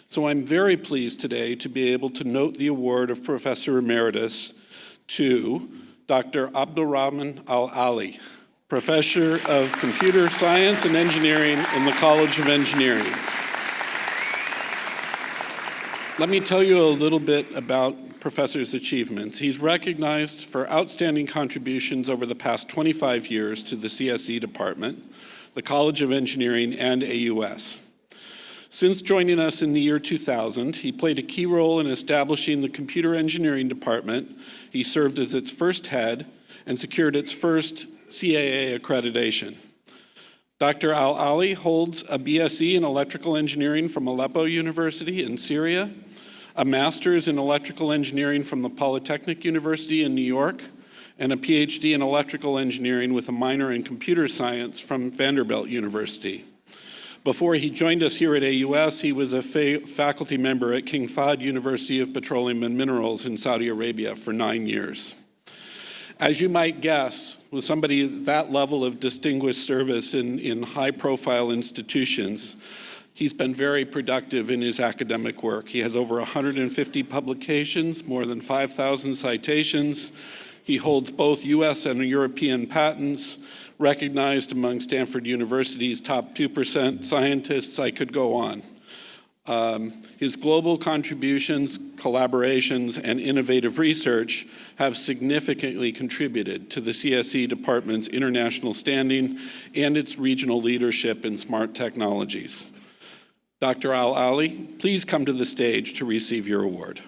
So I'm very pleased today to be able to note the award of Professor Emeritus to Dr. Abdurrahman Al-Ali, Professor of Computer Science and Engineering in the College of Engineering. Let me tell you a little bit about Professor's achievements. He's recognized for outstanding contributions over the past 25 years to the CSE department, the College of Engineering, and AUS. Since joining us in the year 2000, he played a key role in establishing the Computer Engineering Department. He served as its first head and secured its first CAA accreditation. Dr. Al-Ali holds a BSc in Electrical Engineering from Aleppo University in Syria, a master's in Electrical Engineering from the Polytechnic University in New York, and a PhD in Electrical Engineering with a minor in Computer Science from Vanderbilt University. Before he joined us here at AUS, he was a faculty member at King Fahd University of Petroleum and Minerals in Saudi Arabia for 9 years. As you might guess, with somebody that level of distinguished service in high-profile institutions, he's been very productive in his academic work. He has over 150 publications, more than 5,000 citations. He holds both US and European patents, recognized among Stanford University's top 2% scientists. I could go on. His global contributions, collaborations, and innovative research have significantly contributed to the CSE department's international standing and its regional leadership in smart technologies. Dr. Al-Ali, please come to the stage to receive your award.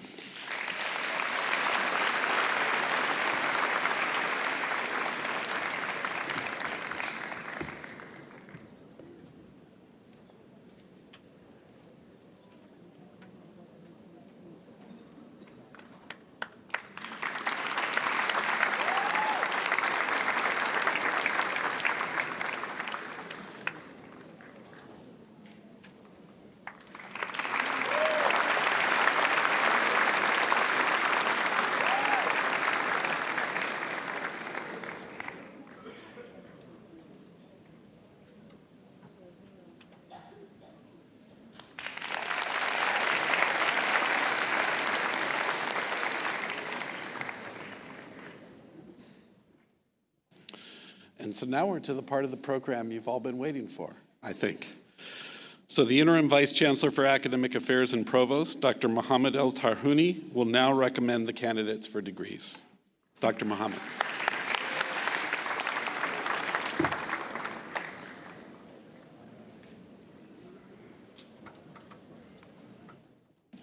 And so now we're to the part of the program you've all been waiting for, I think. So the Interim Vice Chancellor for Academic Affairs and Provost, Dr. Mohammed El Tarhouni, will now recommend the candidates for degrees. Dr. Mohammed.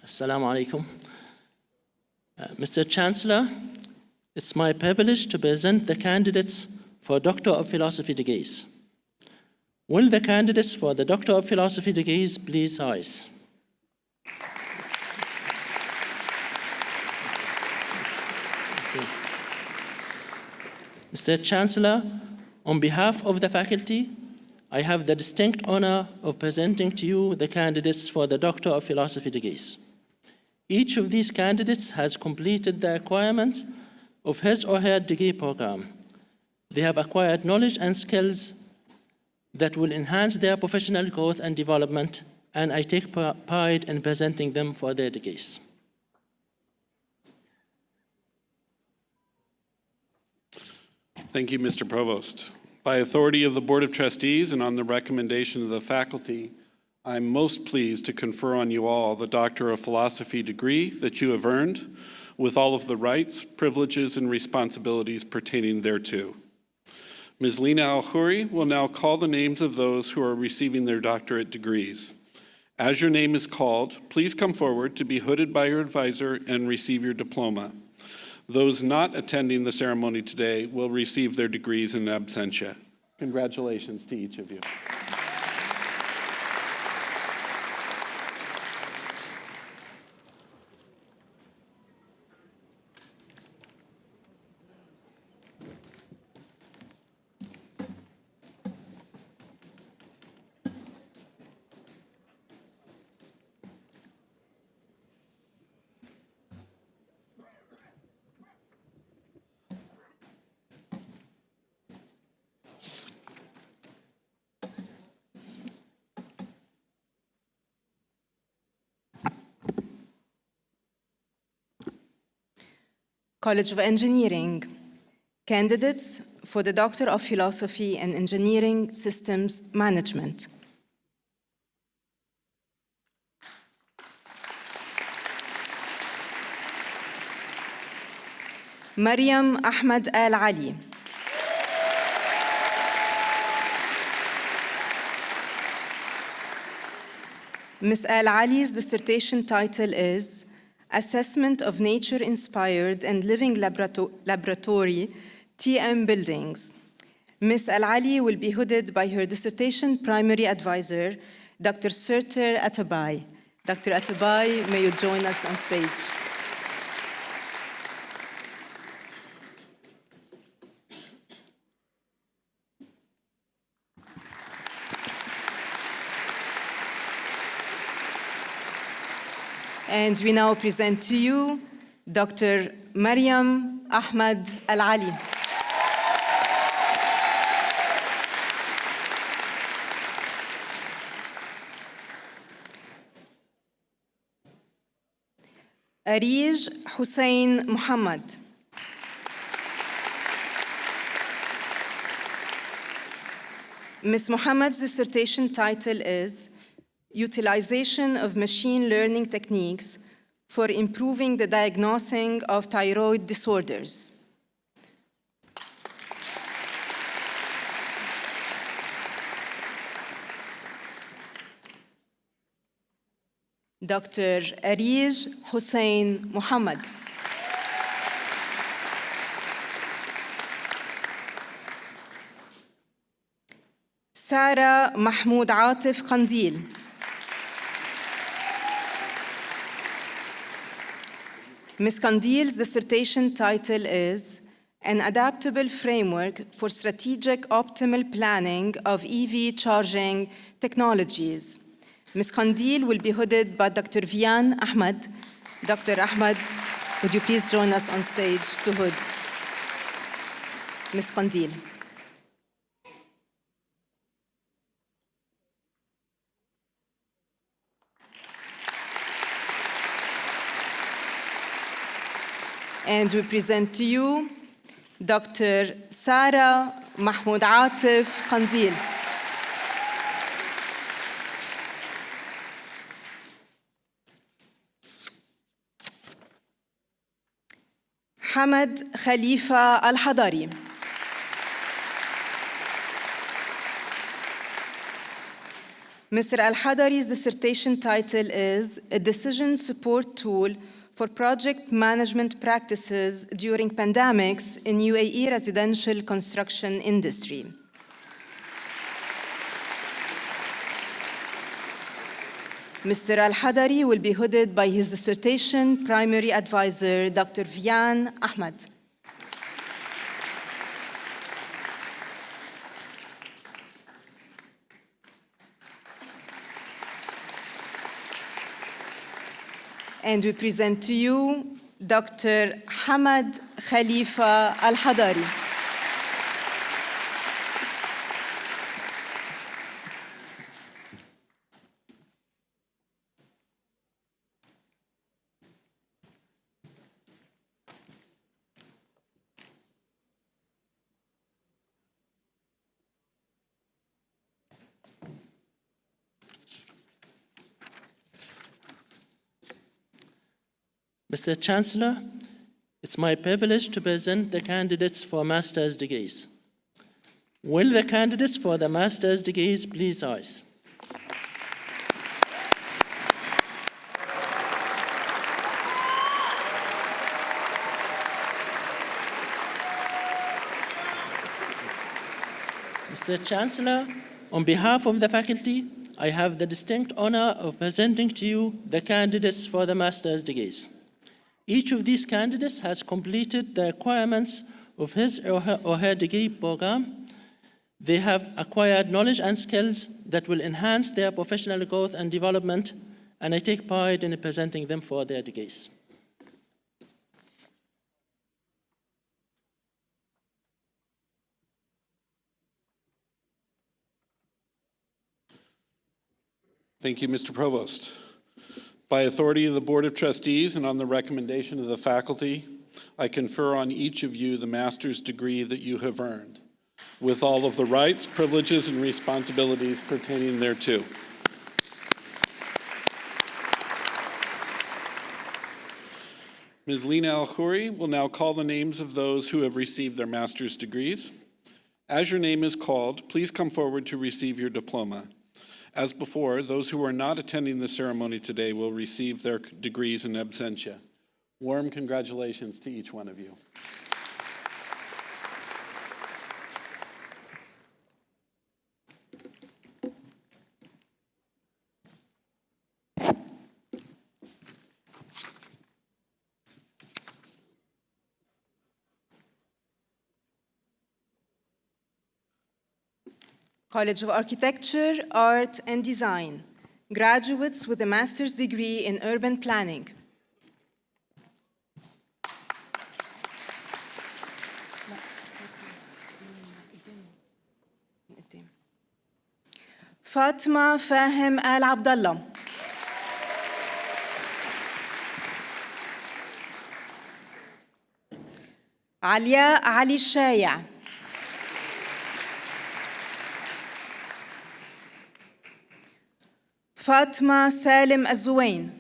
Assalamu alaikum. Mr. Chancellor, it's my privilege to present the candidates for Doctor of Philosophy degrees. Will the candidates for the Doctor of Philosophy degrees please rise? Mr. Chancellor, on behalf of the faculty, I have the distinct honor of presenting to you the candidates for the Doctor of Philosophy degrees. Each of these candidates has completed the requirements of his or her degree program. They have acquired knowledge and skills that will enhance their professional growth and development, and I take pride in presenting them for their degrees. Thank you, Mr. Provost. By authority of the Board of Trustees and on the recommendation of the faculty, I'm most pleased to confer on you all the Doctor of Philosophy degree that you have earned, with all of the rights, privileges, and responsibilities pertaining thereto. Ms. Lina Al-Khouri will now call the names of those who are receiving their doctorate degrees. As your name is called, please come forward to be hooded by your advisor and receive your diploma. Those not attending the ceremony today will receive their degrees in absentia. Congratulations to each of you. College of Engineering, candidates for the Doctor of Philosophy and Engineering Systems Management. Mariam Ahmed Al Ali. Ms. Al Ali's dissertation title is Assessment of Nature-Inspired and Living Laboratory, TM Buildings. Ms. Al Ali will be hooded by her dissertation primary advisor, Dr. Surtur Atabai. Dr. Atabai, may you join us on stage. And we now present to you Dr. Mariam Ahmed Al Ali. Arij Hussein Muhammad. Ms. Muhammad's dissertation title is Utilization of Machine Learning Techniques for Improving the Diagnosing of Thyroid Disorders. Dr. Arij Hussein Muhammad. Sarah Mahmoud Atif Qandil. Ms. Qandil's dissertation title is An Adaptable Framework for Strategic Optimal Planning of EV Charging Technologies. Ms. Qandil will be hooded by Dr. Vian Ahmed. Dr. Ahmed, would you please join us on stage to hood Ms. Qandil. And we present to you Dr. Sarah Mahmoud Atif Qandil. Hamad Khalifa Al-Hadari. Mr. Al-Hadari's dissertation title is A Decision Support Tool for Project Management Practices During Pandemics in UAE Residential Construction Industry. Mr. Al-Hadari will be hooded by his dissertation primary advisor, Dr. Vian Ahmed. And we present to you Dr. Hamad Khalifa Al-Hadari. Mr. Chancellor, it's my privilege to present the candidates for master's degrees. Will the candidates for the master's degrees please rise? Mr. Chancellor, on behalf of the faculty, I have the distinct honor of presenting to you the candidates for the master's degrees. Each of these candidates has completed the requirements of his or her degree program. They have acquired knowledge and skills that will enhance their professional growth and development, and I take pride in presenting them for their degrees. Thank you, Mr. Provost. By authority of the Board of Trustees and on the recommendation of the faculty, I confer on each of you the master's degree that you have earned, with all of the rights, privileges, and responsibilities pertaining thereto. Ms. Lina Al-Khouri will now call the names of those who have received their master's degrees. As your name is called, please come forward to receive your diploma. As before, those who are not attending the ceremony today will receive their degrees in absentia. Warm congratulations to each one of you. College of Architecture, Art and Design, graduates with a master's degree in urban planning. Fatma Fahim Al Abdallah. Alia Ali Shaya. فاطمة سالم الزوين.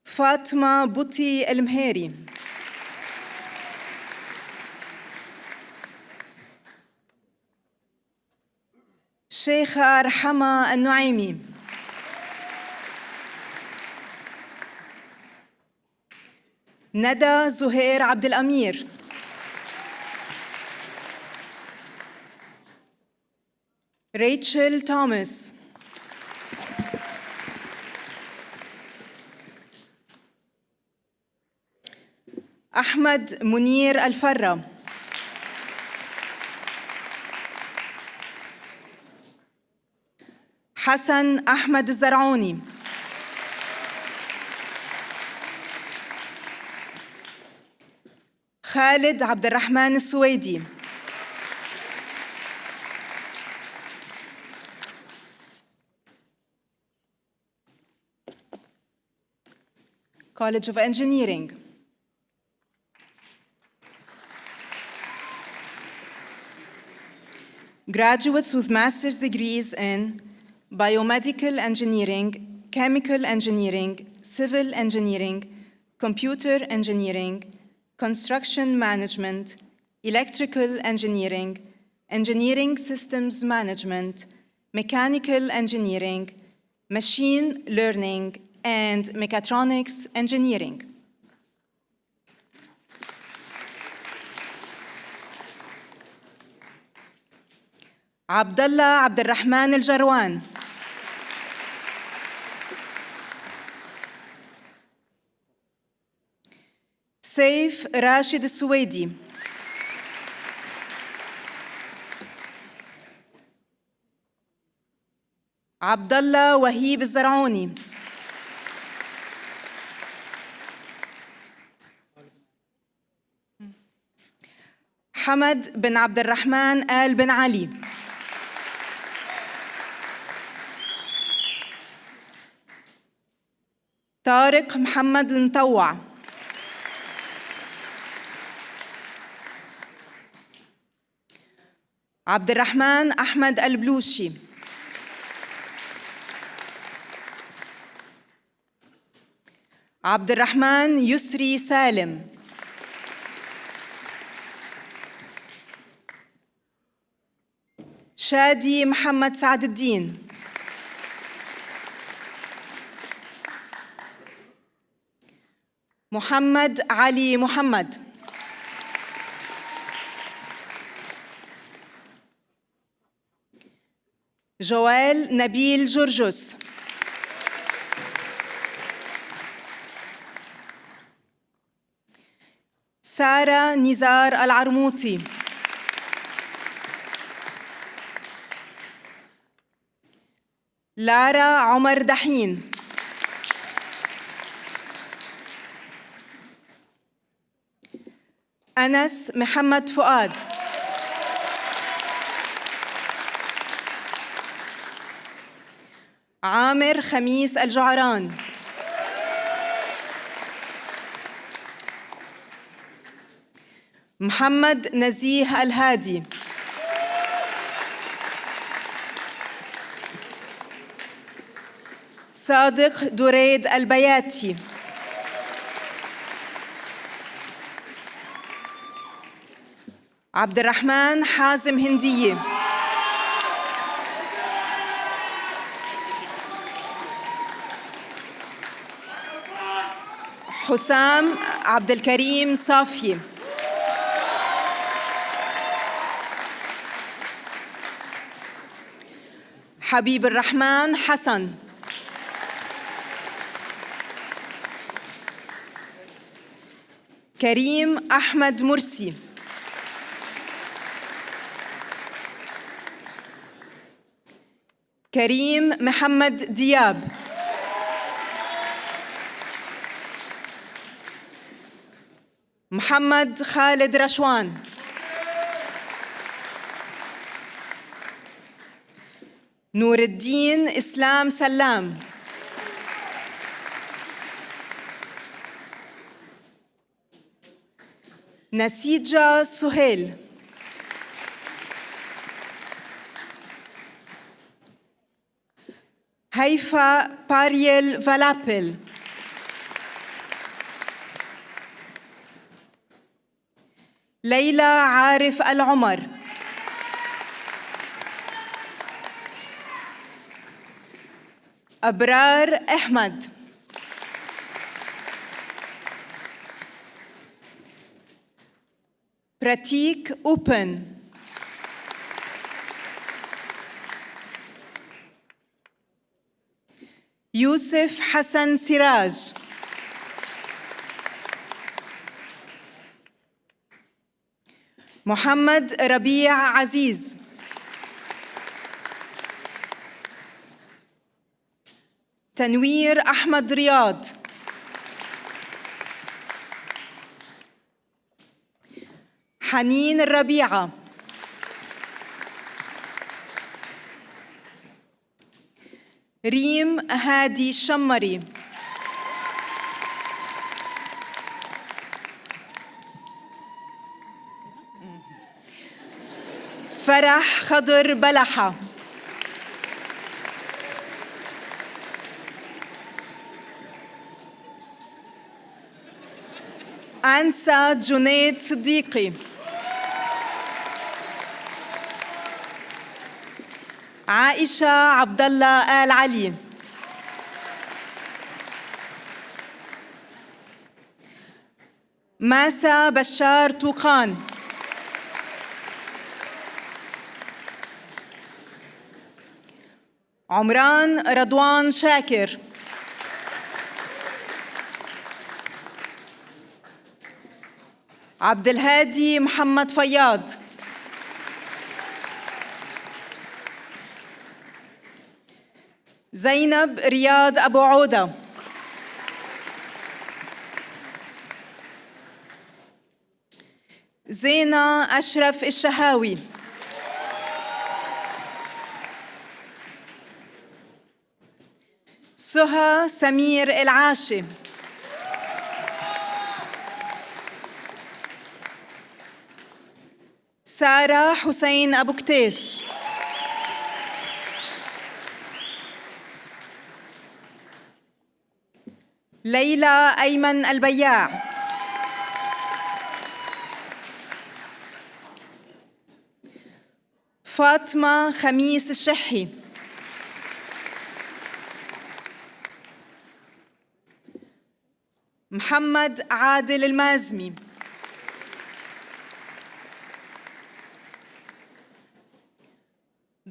فاطمة بطي المهيري. شيخة رحمة النعيمي. ندى زهير عبد الأمير. Rachel Thomas. أحمد منير الفرة. حسن أحمد الزرعوني. خالد عبد الرحمن السويدي. College of Engineering. Graduates with master's degrees in biomedical engineering, chemical engineering, civil engineering, computer engineering, construction management, electrical engineering, engineering systems management, mechanical engineering, machine learning, and mechatronics engineering. Abdullah Abdurrahman Al-Jarwan. Saif Rashid Al-Suwaidi. Abdullah Wahib Al-Zaraoni. حمد بن عبد الرحمن آل بن علي. طارق محمد المطوع. عبد الرحمن أحمد البلوشي. عبد الرحمن يسري سالم. شادي محمد سعد الدين. محمد علي محمد. جوال نبيل جرجس. سارة نزار العرموطي. لارا عمر دحين. أنس محمد فؤاد. عامر خميس الجعران. محمد نزيه الهادي. صادق دريد البياتي. عبد الرحمن حازم هندية. حسام عبد الكريم صافي. حبيب الرحمن حسن. كريم أحمد مرسي. كريم محمد دياب. محمد خالد رشوان. نور الدين إسلام سلام. نسيجة سهيل. هيفا باريل فالابل. ليلى عارف العمر. أبرار أحمد. براتيك أوبن. يوسف حسن سراج. محمد ربيع عزيز. تنوير أحمد رياض. حنين الربيعة. ريم هادي الشمري. فرح خضر بلحة. أنسة جنيد صديقي. عائشة عبد الله آل علي. ماسا بشار توقان. عمران رضوان شاكر. عبد الهادي محمد فياض. زينب رياض أبو عودة. زينة أشرف الشهاوي. سهى سمير العاشي. سارة حسين أبو كتيش. ليلى أيمن البياع. فاطمة خميس الشحي. محمد عادل المازمي.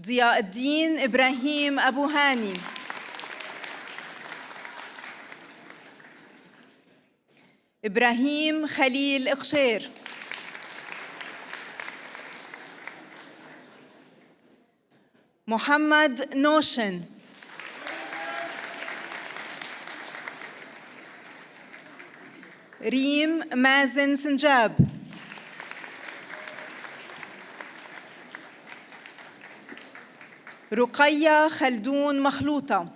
ضياء الدين إبراهيم أبو هاني. إبراهيم خليل إقشير. محمد نوشن. ريم مازن سنجاب. رقية خلدون مخلوطة.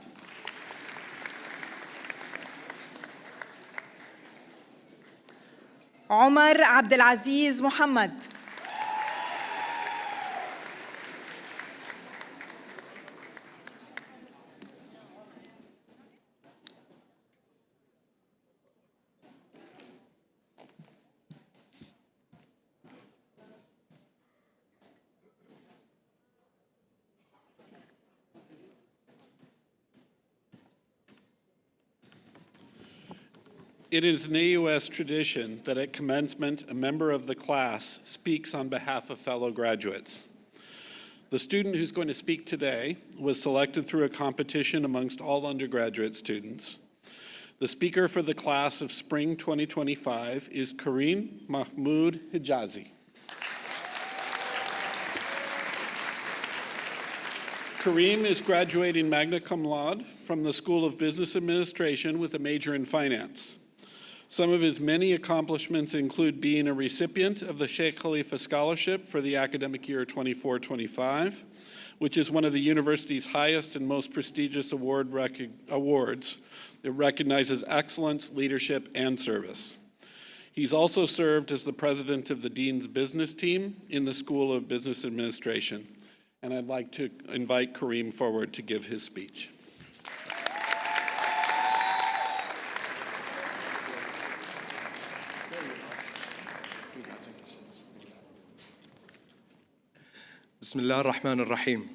عمر عبد العزيز محمد. It is an AUS tradition that at commencement, a member of the class speaks on behalf of fellow graduates. The student who's going to speak today was selected through a competition amongst all undergraduate students. The speaker for the class of spring 2025 is Kareem Mahmoud Hijazi. Kareem is graduating magna cum laude from the School of Business Administration with a major in finance. Some of his many accomplishments include being a recipient of the Sheikh Khalifa Scholarship for the academic year 24-25, which is one of the university's highest and most prestigious awards. It recognizes excellence, leadership, and service. He's also served as the president of the Dean's Business Team in the School of Business Administration. And I'd like to invite Kareem forward to give his speech. Bismillah ar-Rahman ar-Rahim.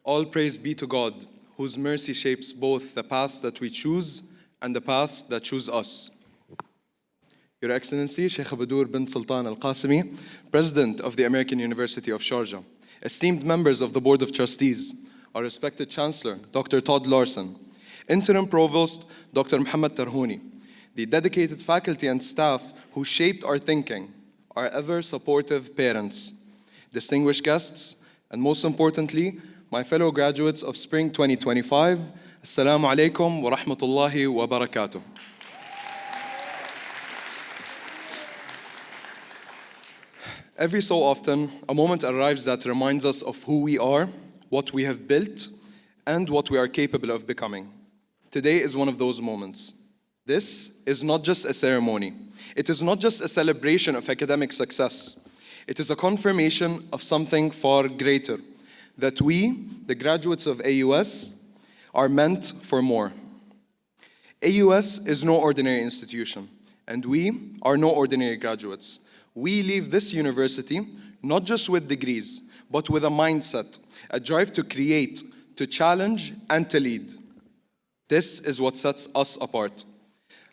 All praise be to God, whose mercy shapes both the paths that we choose and the paths that choose us. Your Excellency Sheikha Bodour bint Sultan Al Qasimi, President of the American University of Sharjah, esteemed members of the Board of Trustees, our respected Chancellor, Dr. Tod Laursen, Interim Provost, Dr. Muhammad Tarhouni, the dedicated faculty and staff who shaped our thinking, our ever-supportive parents, distinguished guests, and most importantly, my fellow graduates of Spring 2025, Assalamu alaikum wa rahmatullahi wa barakatuh. Every so often, a moment arrives that reminds us of who we are, what we have built, and what we are capable of becoming. Today is one of those moments. This is not just a ceremony. It is not just a celebration of academic success. It is a confirmation of something far greater, that we, the graduates of AUS, are meant for more. AUS is no ordinary institution, and we are no ordinary graduates. We leave this university not just with degrees, but with a mindset, a drive to create, to challenge, and to lead. This is what sets us apart.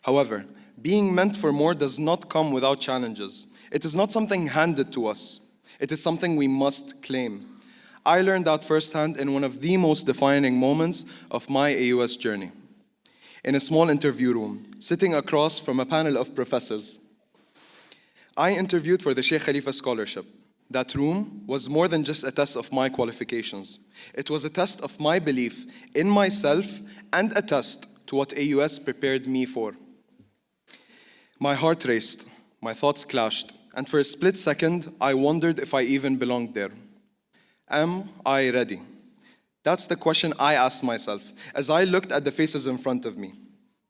However, being meant for more does not come without challenges. It is not something handed to us. It is something we must claim. I learned that firsthand in one of the most defining moments of my AUS journey. In a small interview room, sitting across from a panel of professors. I interviewed for the Sheikh Khalifa Scholarship. That room was more than just a test of my qualifications. It was a test of my belief in myself and a test to what AUS prepared me for. My heart raced, my thoughts clashed, and for a split second, I wondered if I even belonged there. Am I ready? That's the question I asked myself as I looked at the faces in front of me.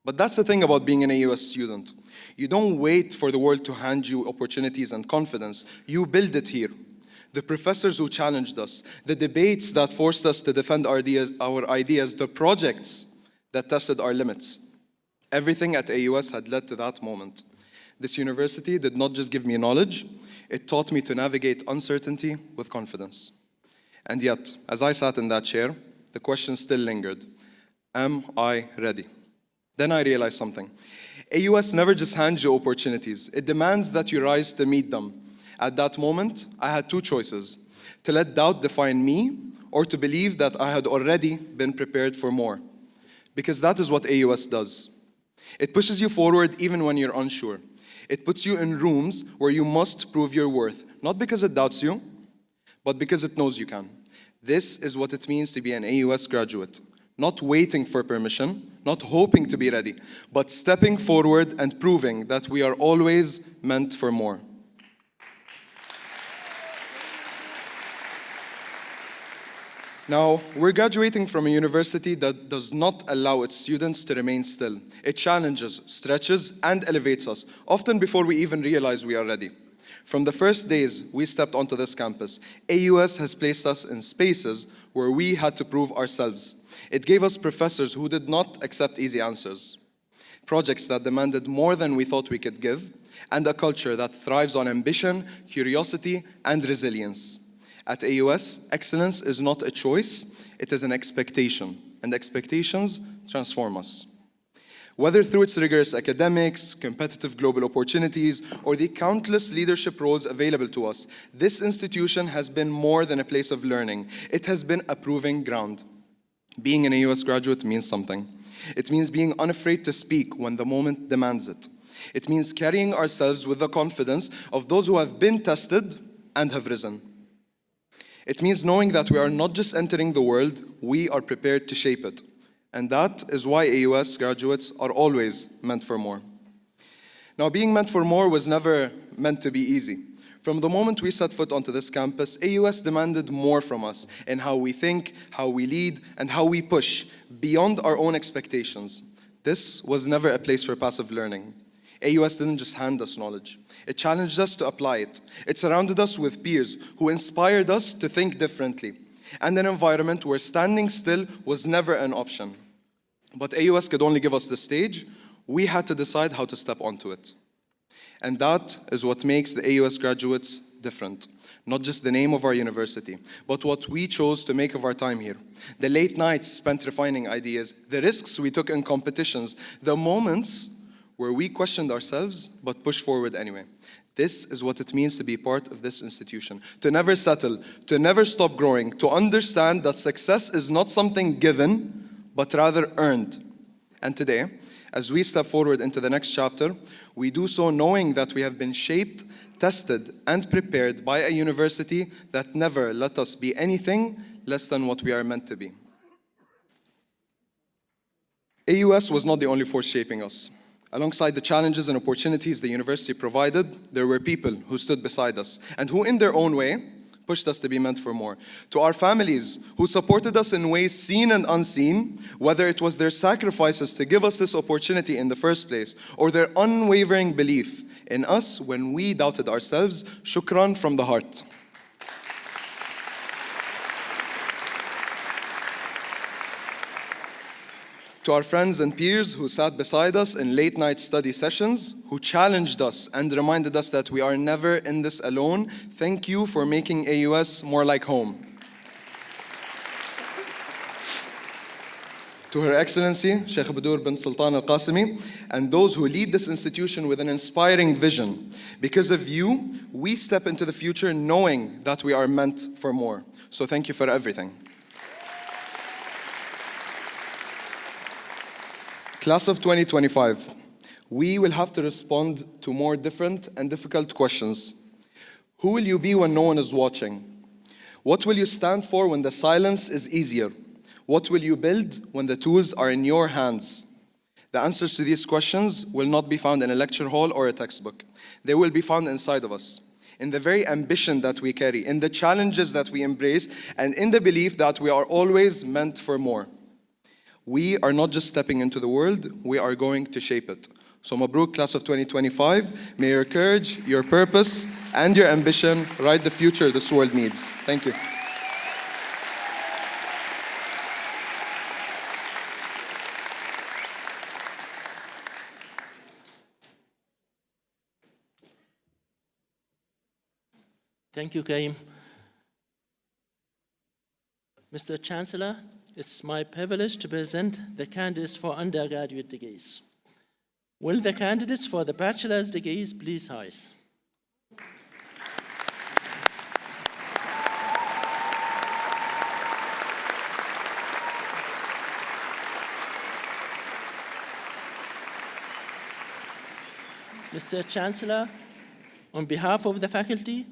But that's the thing about being an AUS student. You don't wait for the world to hand you opportunities and confidence. You build it here. The professors who challenged us, the debates that forced us to defend our ideas, the projects that tested our limits. Everything at AUS had led to that moment. This university did not just give me knowledge, it taught me to navigate uncertainty with confidence. And yet, as I sat in that chair, the question still lingered. Am I ready? Then I realized something. AUS never just hands you opportunities. It demands that you rise to meet them. At that moment, I had two choices: to let doubt define me or to believe that I had already been prepared for more. Because that is what AUS does. It pushes you forward even when you're unsure. It puts you in rooms where you must prove your worth, not because it doubts you, but because it knows you can. This is what it means to be an AUS graduate. Not waiting for permission, not hoping to be ready, but stepping forward and proving that we are always meant for more. Now, we're graduating from a university that does not allow its students to remain still. It challenges, stretches, and elevates us, often before we even realize we are ready. From the first days we stepped onto this campus, AUS has placed us in spaces where we had to prove ourselves. It gave us professors who did not accept easy answers, projects that demanded more than we thought we could give, and a culture that thrives on ambition, curiosity, and resilience. At AUS, excellence is not a choice, it is an expectation, and expectations transform us. Whether through its rigorous academics, competitive global opportunities, or the countless leadership roles available to us, this institution has been more than a place of learning. It has been a proving ground. Being an AUS graduate means something. It means being unafraid to speak when the moment demands it. It means carrying ourselves with the confidence of those who have been tested and have risen. It means knowing that we are not just entering the world, we are prepared to shape it. And that is why AUS graduates are always meant for more. Now, being meant for more was never meant to be easy. From the moment we set foot onto this campus, AUS demanded more from us in how we think, how we lead, and how we push beyond our own expectations. This was never a place for passive learning. AUS didn't just hand us knowledge. It challenged us to apply it. It surrounded us with peers who inspired us to think differently, and an environment where standing still was never an option. But AUS could only give us the stage. We had to decide how to step onto it. And that is what makes the AUS graduates different. Not just the name of our university, but what we chose to make of our time here. The late nights spent refining ideas, the risks we took in competitions, the moments where we questioned ourselves but pushed forward anyway. This is what it means to be part of this institution. To never settle, to never stop growing, to understand that success is not something given, but rather earned. And today, as we step forward into the next chapter, we do so knowing that we have been shaped, tested, and prepared by a university that never let us be anything less than what we are meant to be. AUS was not the only force shaping us. Alongside the challenges and opportunities the university provided, there were people who stood beside us and who, in their own way, pushed us to be meant for more. To our families who supported us in ways seen and unseen, whether it was their sacrifices to give us this opportunity in the first place or their unwavering belief in us when we doubted ourselves, shukran from the heart. To our friends and peers who sat beside us in late night study sessions, who challenged us and reminded us that we are never in this alone, thank you for making AUS more like home. To Her Excellency Sheikha Bodour bint Sultan Al Qasimi and those who lead this institution with an inspiring vision. Because of you, we step into the future knowing that we are meant for more. So thank you for everything. Class of 2025, we will have to respond to more different and difficult questions. Who will you be when no one is watching? What will you stand for when the silence is easier? What will you build when the tools are in your hands? The answers to these questions will not be found in a lecture hall or a textbook. They will be found inside of us, in the very ambition that we carry, in the challenges that we embrace, and in the belief that we are always meant for more. We are not just stepping into the world, we are going to shape it. So Mabruk, class of 2025, may your courage, your purpose, and your ambition write the future this world needs. Thank you. Thank you, Kaim. Mr. Chancellor, it's my privilege to present the candidates for undergraduate degrees. Will the candidates for the bachelor's degrees please rise? Mr. Chancellor, on behalf of the faculty,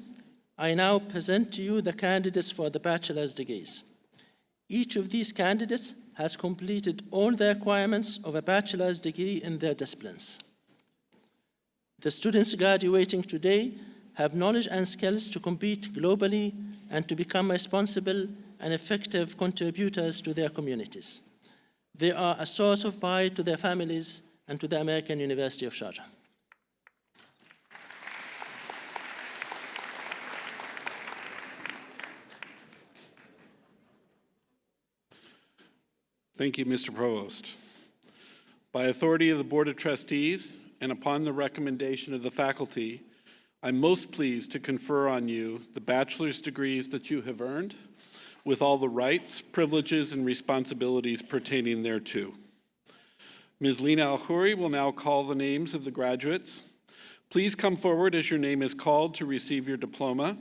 I now present to you the candidates for the bachelor's degrees. Each of these candidates has completed all the requirements of a bachelor's degree in their disciplines. The students graduating today have knowledge and skills to compete globally and to become responsible and effective contributors to their communities. They are a source of pride to their families and to the American University of Sharjah. Thank you, Mr. Provost. By authority of the Board of Trustees and upon the recommendation of the faculty, I'm most pleased to confer on you the bachelor's degrees that you have earned with all the rights, privileges, and responsibilities pertaining thereto. Ms. Lina Al-Khouri will now call the names of the graduates. Please come forward as your name is called to receive your diploma.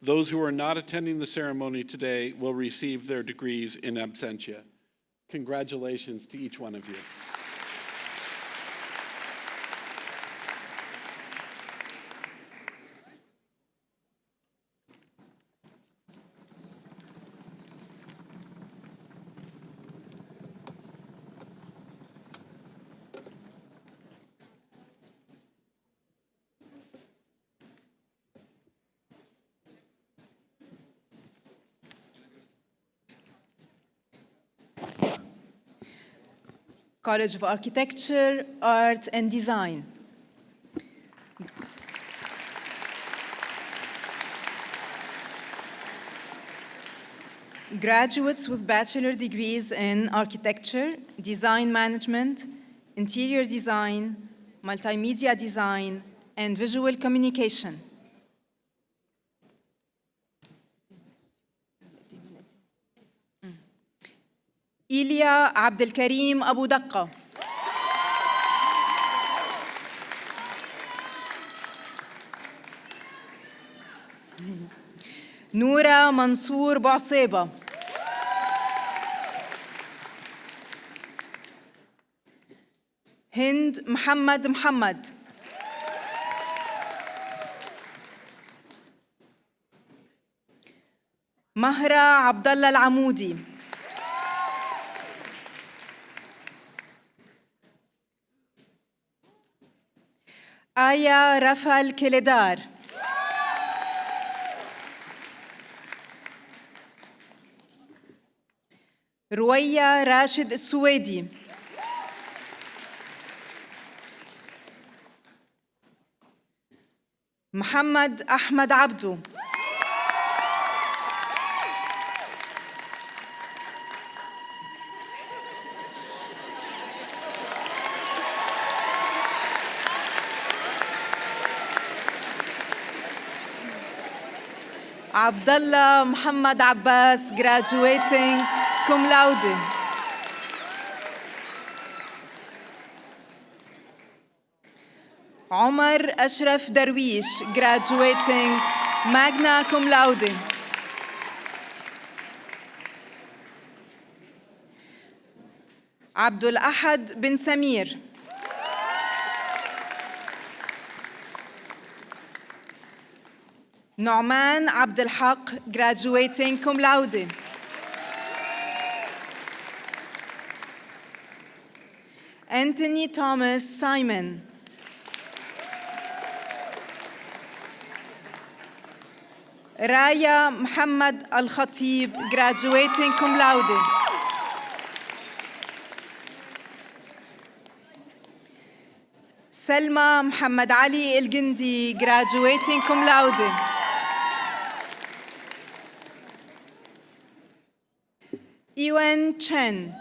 Those who are not attending the ceremony today will receive their degrees in absentia. Congratulations to each one of you. College of Architecture, Art and Design. Graduates with bachelor degrees in Architecture, Design Management, Interior Design, Multimedia Design, and Visual Communication. إيليا عبد الكريم أبو دقة. نورة منصور بعصيبة. هند محمد. مهرة عبد الله العمودي. آيا رفال كيلدار. رويا راشد السويدي. محمد أحمد عبدو. Abdullah Muhammad Abbas, graduating cum laude. Omar Ashraf Darwish, graduating magna cum laude. Abdul Ahad bin Samir. Nu'man Abdul Haq, graduating cum laude. Anthony Thomas Simon. Raya Muhammad Al Khatib, graduating cum laude. Selma Muhammad Ali El Gindi, graduating cum laude. Yuan Chen.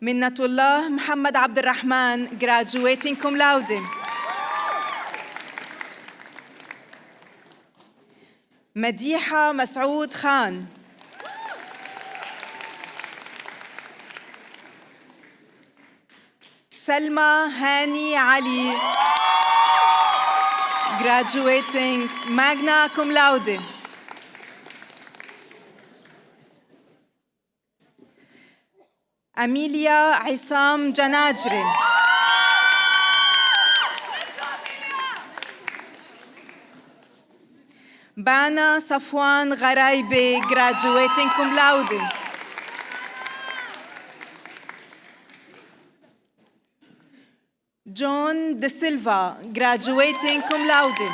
Minnatullah Muhammad Abdul Rahman, graduating cum laude. Madiha Masoud Khan. Salma Hani Ali, graduating magna cum laude. أميليا عصام جناجري. بانا صفوان غرايبي, graduating cum laude. John De Silva, graduating cum laude.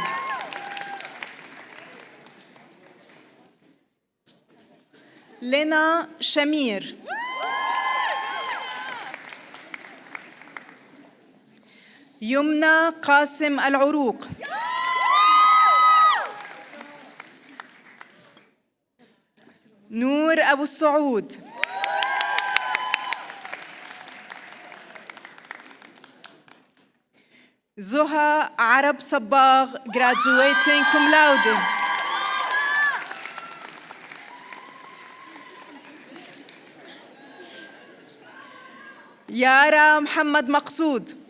Lena Shamir. يمنى قاسم العروق. نور أبو السعود. زها عرب صباغ, graduating cum laude. يارا محمد مقصود.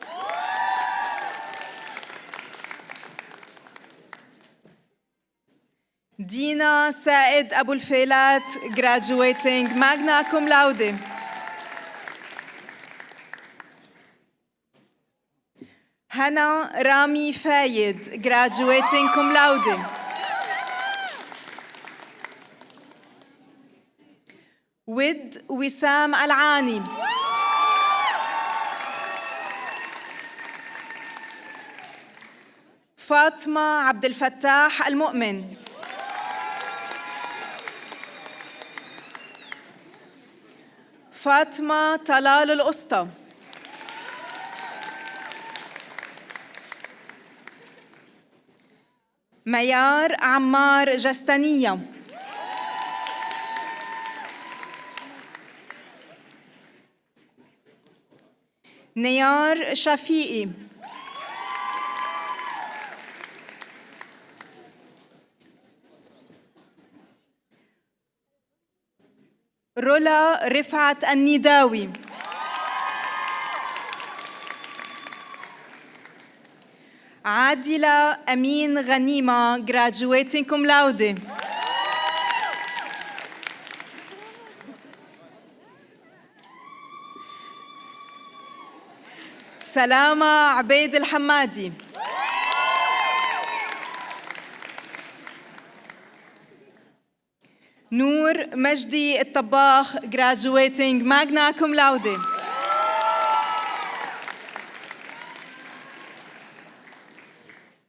دينا سائد أبو الفيلات, graduating magna cum laude. هنا رامي فايد, graduating cum laude. ود وسام العاني. فاطمة عبد الفتاح المؤمن. فاطمة طلال الأسطى. ميار عمار جستنية. نيار شفيقي. رولا رفعت النداوي. عادلة أمين غنيمة, graduating cum laude. سلامة عبيد الحمادي. نور مجدي الطباخ, graduating magna cum laude.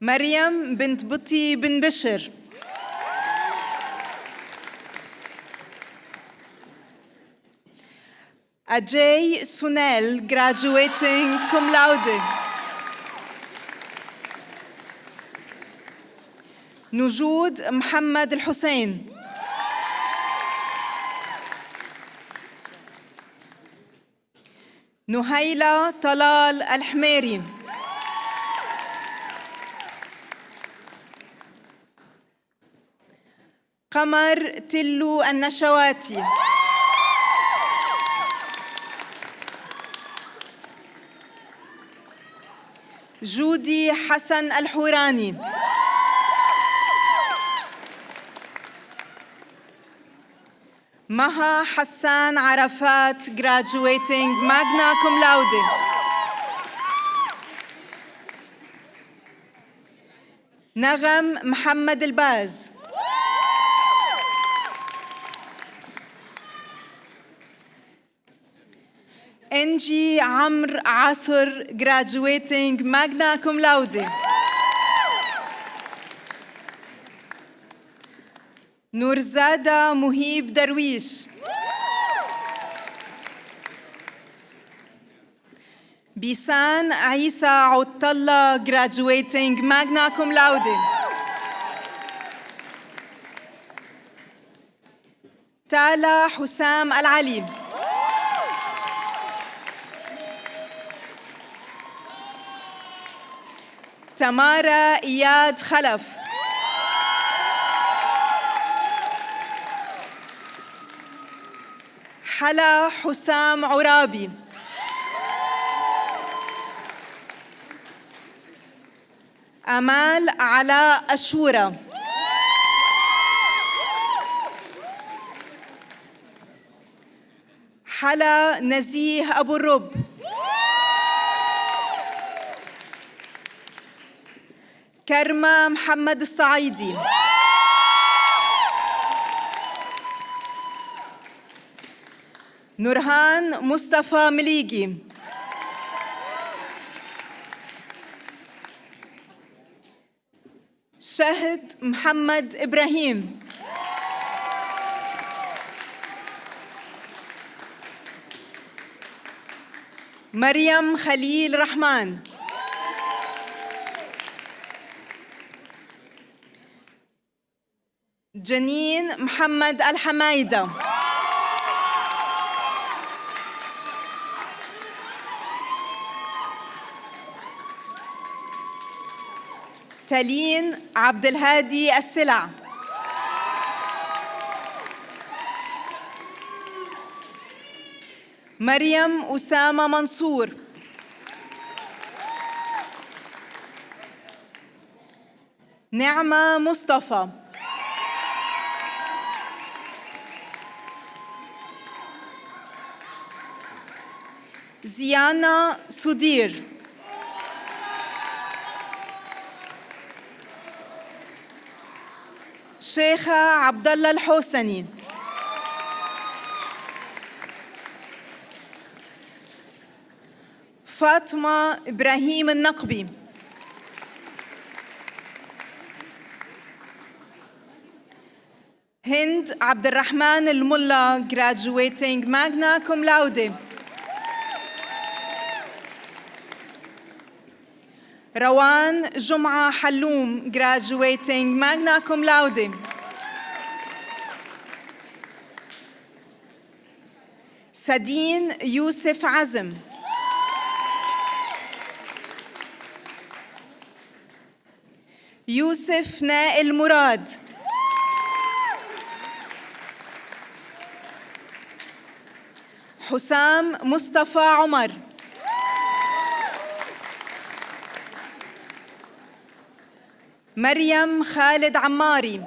مريم بنت بطي بن بشر. أجاي سونيل, graduating cum laude. نجود محمد الحسين. نهيلة طلال الحميري. قمر تلو النشواتي. جودي حسن الحوراني. مها حسان عرفات, graduating magna cum laude. نغم محمد الباز. إنجي عمرو عاصر, graduating magna cum laude. نورزادة مهيب درويش. بيسان عيسى عطلة, graduating magna cum laude. تالا حسام العلي. تمارا إياد خلف. حلا حسام عرابي. أمال علاء أشورة. حلا نزيه أبو الرب، كرمة محمد الصعيدي، نورهان مصطفى مليجي، شهد محمد إبراهيم، مريم خليل رحمن، جنين محمد الحمايدة، تالين عبد الهادي السلع، مريم أسامة منصور، نعمة مصطفى، زيانا سدير، شيخة عبد الله الحوسني، فاطمة إبراهيم النقبي، هند عبد الرحمن الملا graduating magna cum laude، روان جمعة حلوم graduating magna cum laude، سدين يوسف عزم، يوسف نائل مراد، حسام مصطفى عمر، مريم خالد عماري،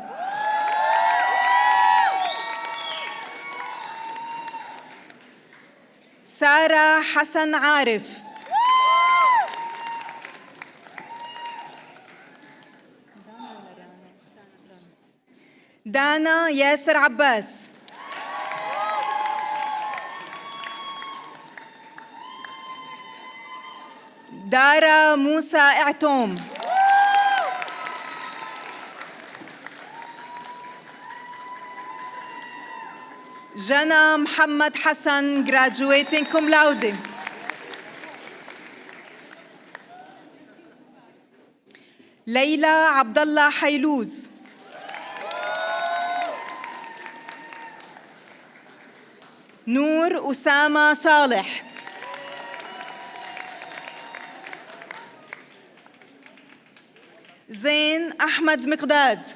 سارة حسن عارف، دانا ياسر عباس، دارا موسى اعتوم، جنى محمد حسن graduating cum laude، ليلى عبد الله حيلوز، نور أسامة صالح، زين أحمد مقداد،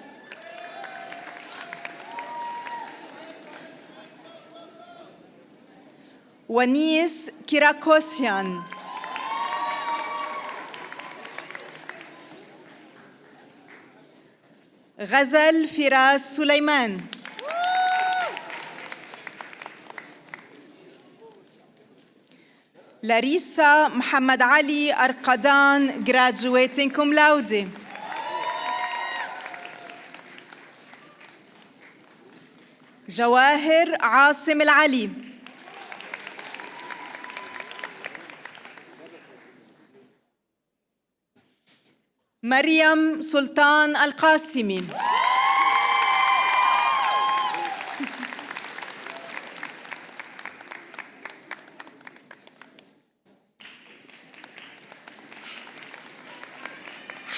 ونيس كيراكوسيان، غزل فراس سليمان، لاريسا محمد علي أرقدان graduating cum laude، جواهر عاصم العلي، مريم سلطان القاسمي،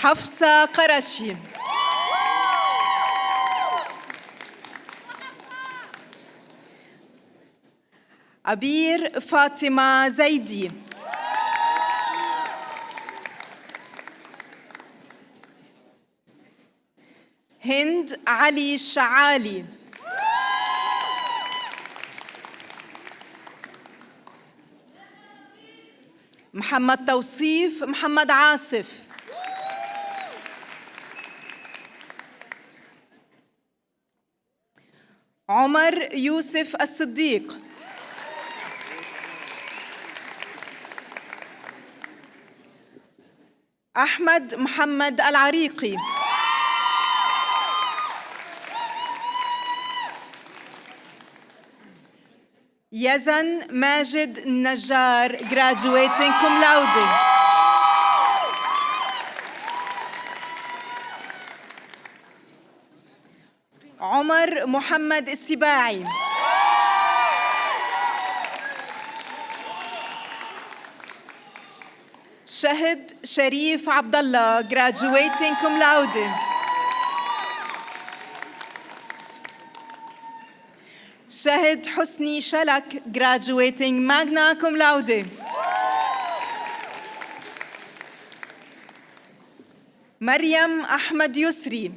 حفصة قرشي، عبير فاطمة زيدي، هند علي الشعالي، محمد توصيف محمد عاصف، عمر يوسف الصديق، أحمد محمد العريقي. يزن ماجد النجار, graduating cum laude. عمر محمد السباعي. شهد شريف عبد الله, graduating cum laude. شهد حسني شلك, graduating magna cum laude. مريم أحمد يسري.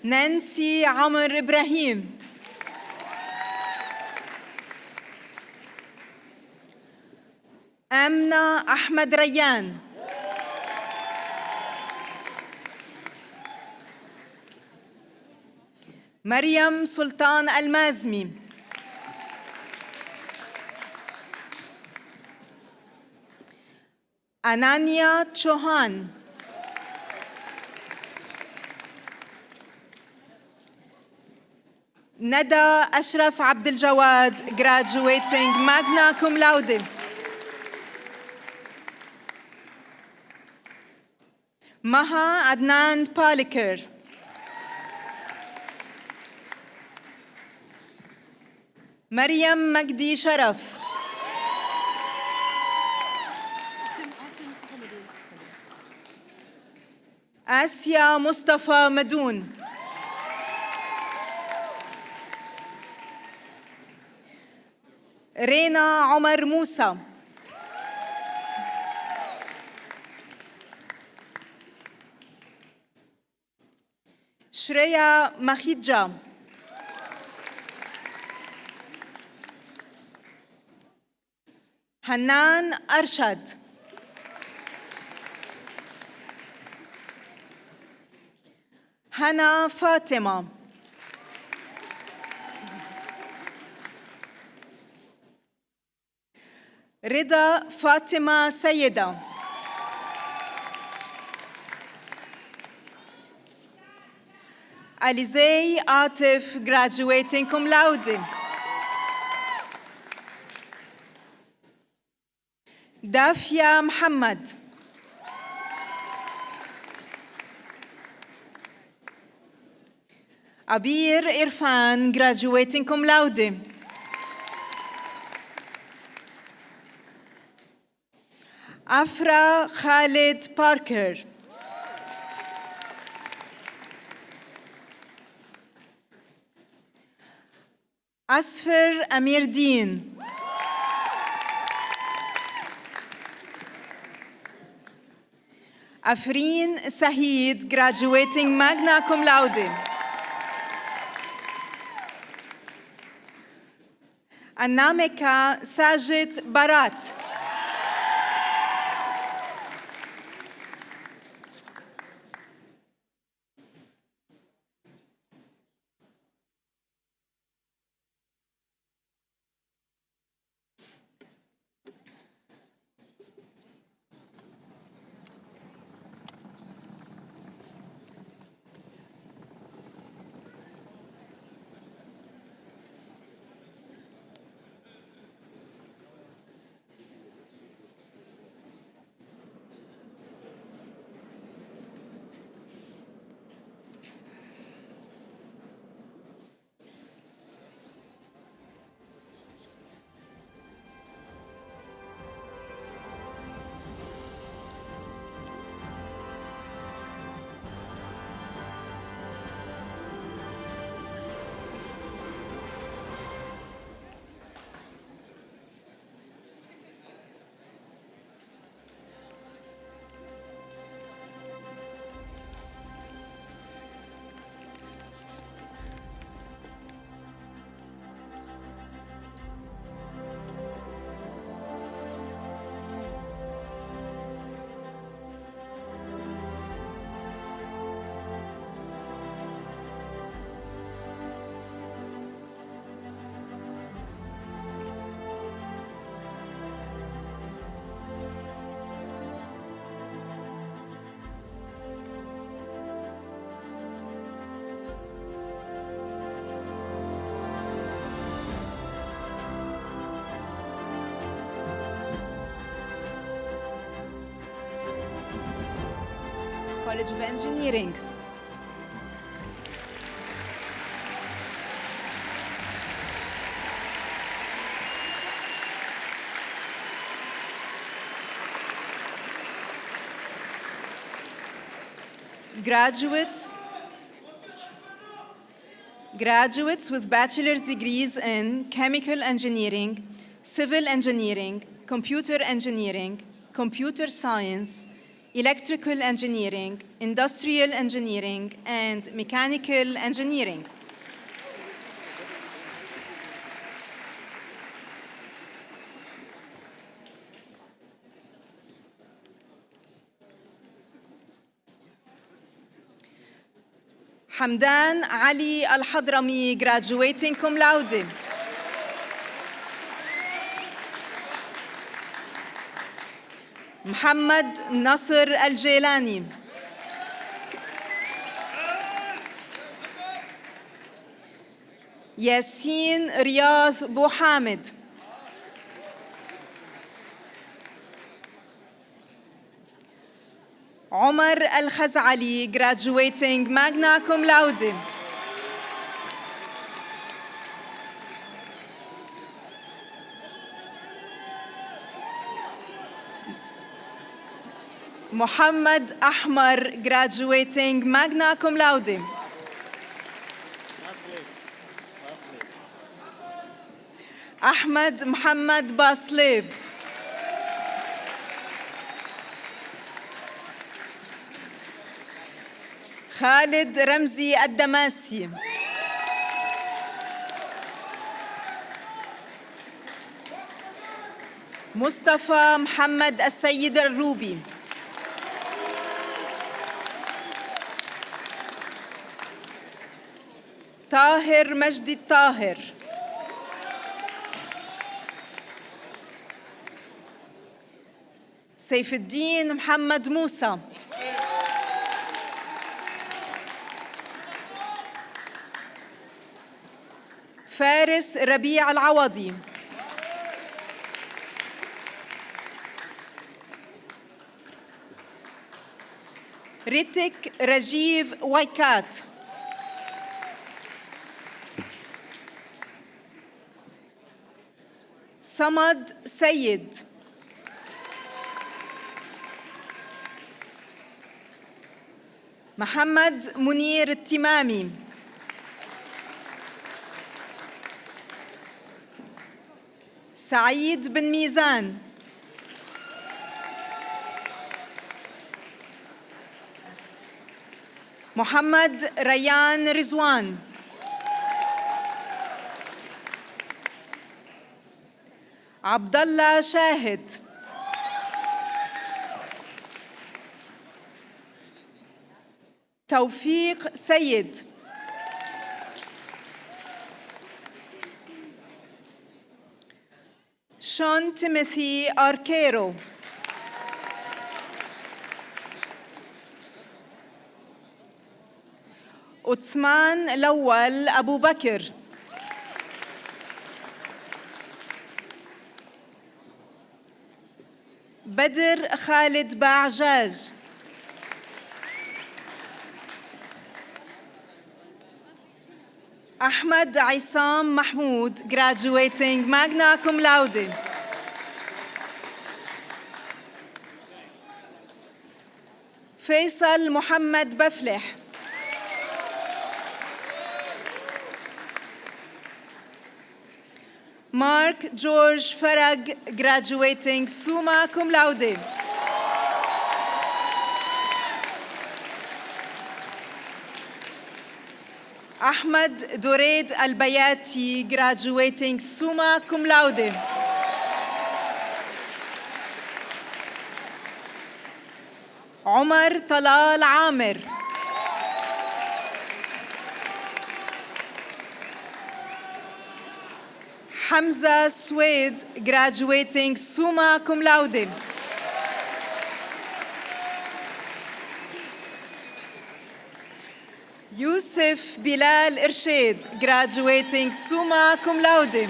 نانسي عمر إبراهيم. آمنة أحمد ريان. مريم سلطان المازمي. أنانيا تشوهان. ندى أشرف عبد الجواد, graduating magna cum laude. مها عدنان بالكر. مريم مجدي شرف. آسيا مصطفى مدون. رينا عمر موسى. شريا مخيجة. حنان أرشد. هنا فاطمة. رضا فاطمة سيدة. أليزي عاطف, graduating cum laude. دافيا محمد. عبير إرفان, graduating cum laude. أفرا خالد باركر. أسفر أمير دين. أفرين سهيد, graduating magna cum laude. النامكة ساجد برات. College of Engineering. Graduates with bachelor's degrees in chemical engineering, civil engineering, computer engineering, computer science, electrical engineering, industrial engineering, and mechanical engineering. Hamdan Ali Al-Hadrami, graduating cum laude. Muhammad Nasr Al-Jailani. Yasin Riyadh Buhamid. Omar Al-Khazali, graduating magna cum laude. Muhammad Ahmar, graduating magna cum laude. Ahmad Muhammad Baslib. Khalid Ramzi Ad-Damasi. Mustafa Muhammad Al-Sayyid Al-Rubi. Tahir Majdi Tahir. Saifuddin Muhammad Musa. Faris Rabi' Al-Awadi. Ritik Rajiv Waikat. Samad Sayyid. Muhammad Munir Timami. Saeed bin Mizan. Muhammad Rayan Rizwan. Abdullah Shahid. Tawfiq Sayyid. Sean Timothy Arquero. Uthman Lawal Abu Bakr. Badr Khalid Ba'jaj. Ahmad Isam Mahmoud, graduating magna cum laude. Faisal Muhammad Bafleh. Mark George Farag, graduating summa cum laude. Ahmad Dureid Al-Bayati, graduating summa cum laude. Omar Talal Amir. Hamza Swed, graduating summa cum laude. Yusuf Bilal Irshad, graduating summa cum laude.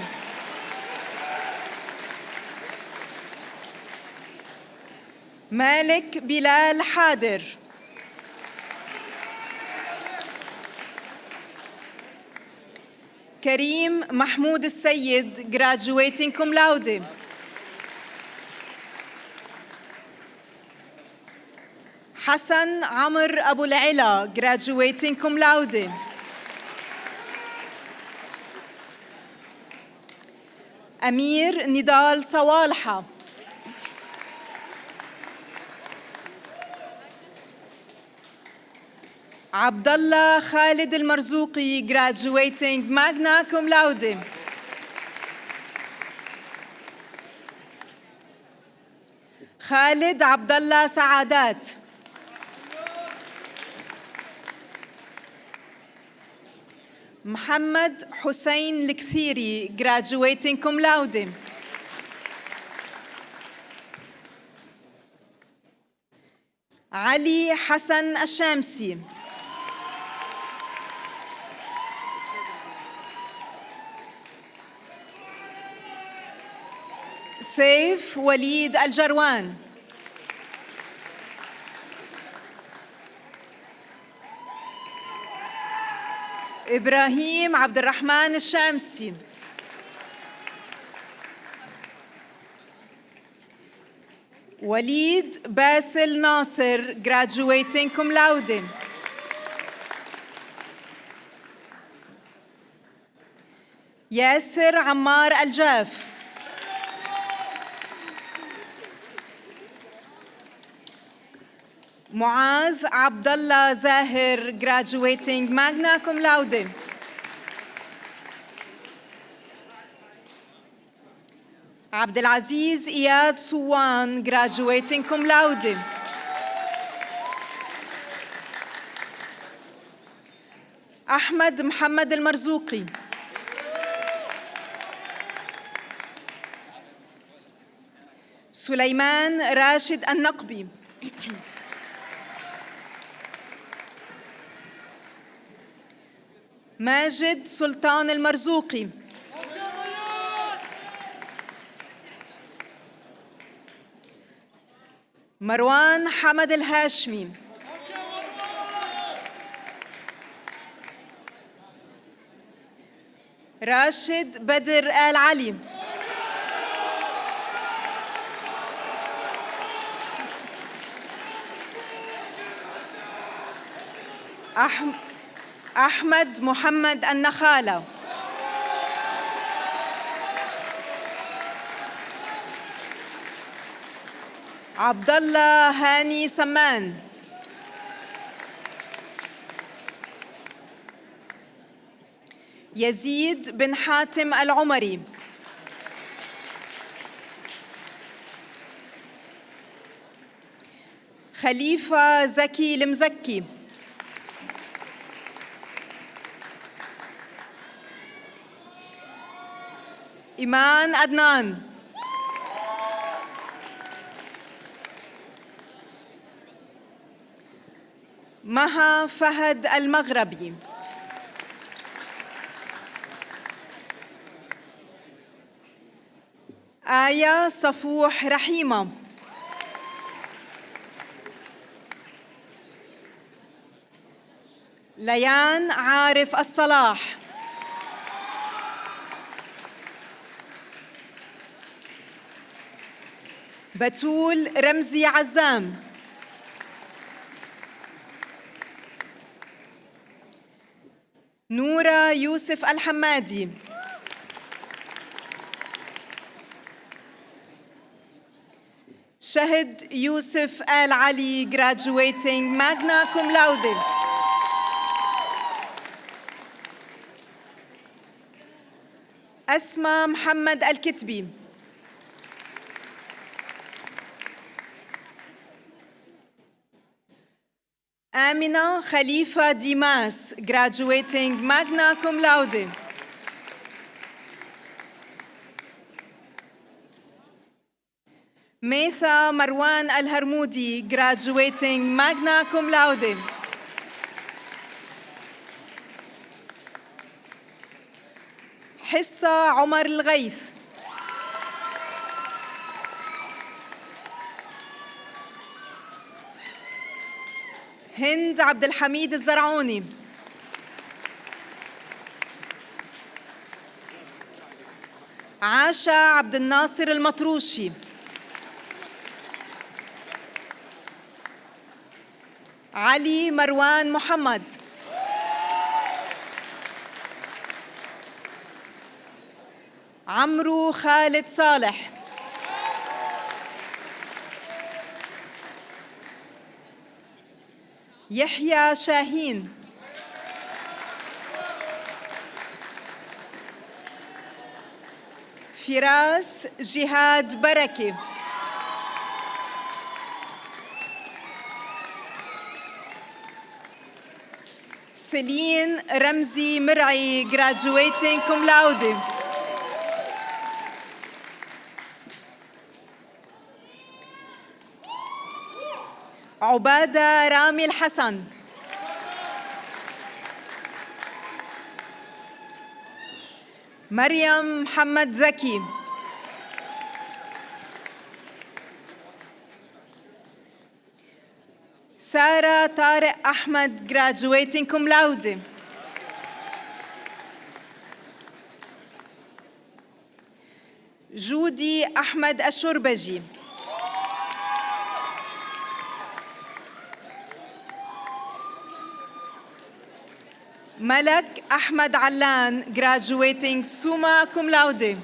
Malik Bilal Hadir. كريم محمود السيد, graduating cum laude. حسن عمر أبو العلا, graduating cum laude. أمير نضال صوالحة. عبد الله خالد المرزوقي, graduating magna cum laude. خالد عبد الله سعادات. محمد حسين الكثيري, graduating cum laude. علي حسن الشامسي. سيف وليد الجروان. إبراهيم عبد الرحمن الشامسي. وليد باسل ناصر, graduating cum laude. ياسر عمار الجاف. معاذ عبد الله زاهر, graduating magna cum laude. عبد العزيز إياد صوان, graduating cum laude. أحمد محمد المرزوقي. سليمان راشد النقبي. ماجد سلطان المرزوقي. مروان حمد الهاشمي. راشد بدر آل علي. أحمد محمد النخالة. عبد الله هاني سمان. يزيد بن حاتم العمري. خليفة زكي المزكي. إيمان أدنان. مها فهد المغربي. آية صفوح رحيمة. ليان عارف الصلاح. بتول رمزي عزام. نورة يوسف الحمادي. شهد يوسف آل علي, graduating magna cum laude. أسماء محمد الكتبي. آمنة خليفة ديماس, graduating magna cum laude. ميثا مروان الهرمودي, graduating magna cum laude. حصة عمر الغيث. هند عبد الحميد الزرعوني. ماشا عبد الناصر المطروشي، علي مروان محمد، عمرو خالد صالح، يحيى شاهين، فراس جهاد بركة، سيلين رمزي مرعي graduating cum laude، عبادة رامي الحسن، مريم محمد زكي، سارة طارق أحمد graduating cum laude، جودي أحمد الشربجي، ملك أحمد علان graduating summa cum laude،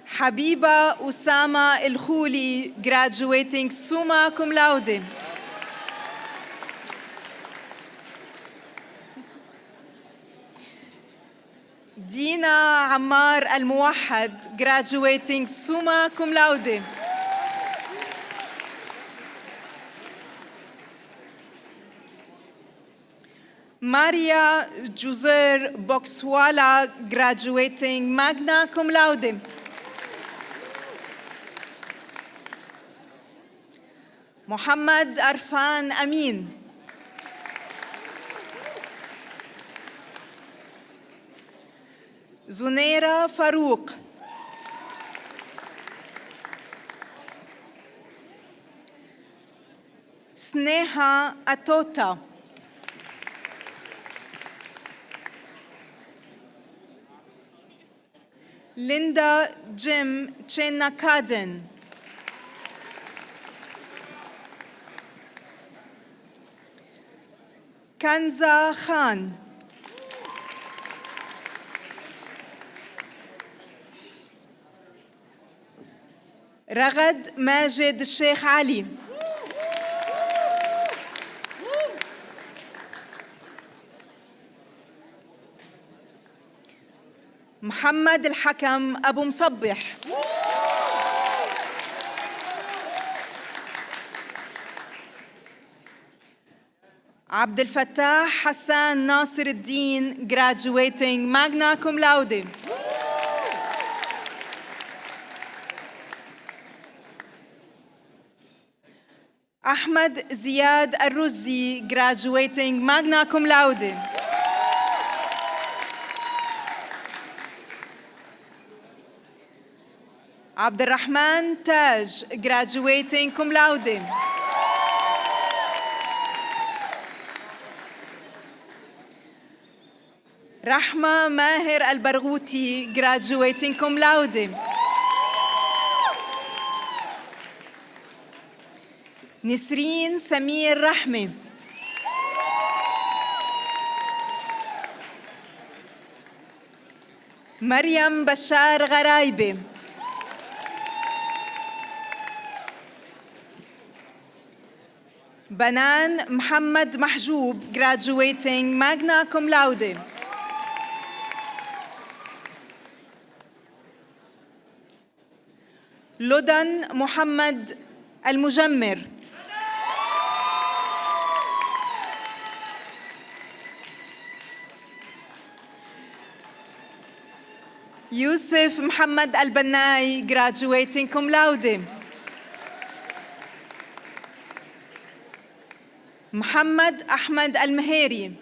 حبيبة أسامة الخولي graduating summa cum laude، دينا عمار الموحد graduating summa cum laude، ماريا جوزير بوكسوالا graduating magna cum laude، محمد أرفان أمين، زنيرة فاروق، سنيها أتوتا، ليندا جيم تشيناكادن، كنزا خان، رغد ماجد الشيخ علي، محمد الحكم أبو مصبح، عبد الفتاح حسان ناصر الدين graduating magna cum laude، أحمد زياد الرزي graduating magna cum laude، عبد الرحمن تاج graduating cum laude، رحمة ماهر البرغوثي graduating cum laude، نسرين سمير رحمة، مريم بشار غرايبة، بنان محمد محجوب graduating magna cum laude، لدن محمد المجمر، يوسف محمد البناي graduating cum laude، محمد أحمد المهيري،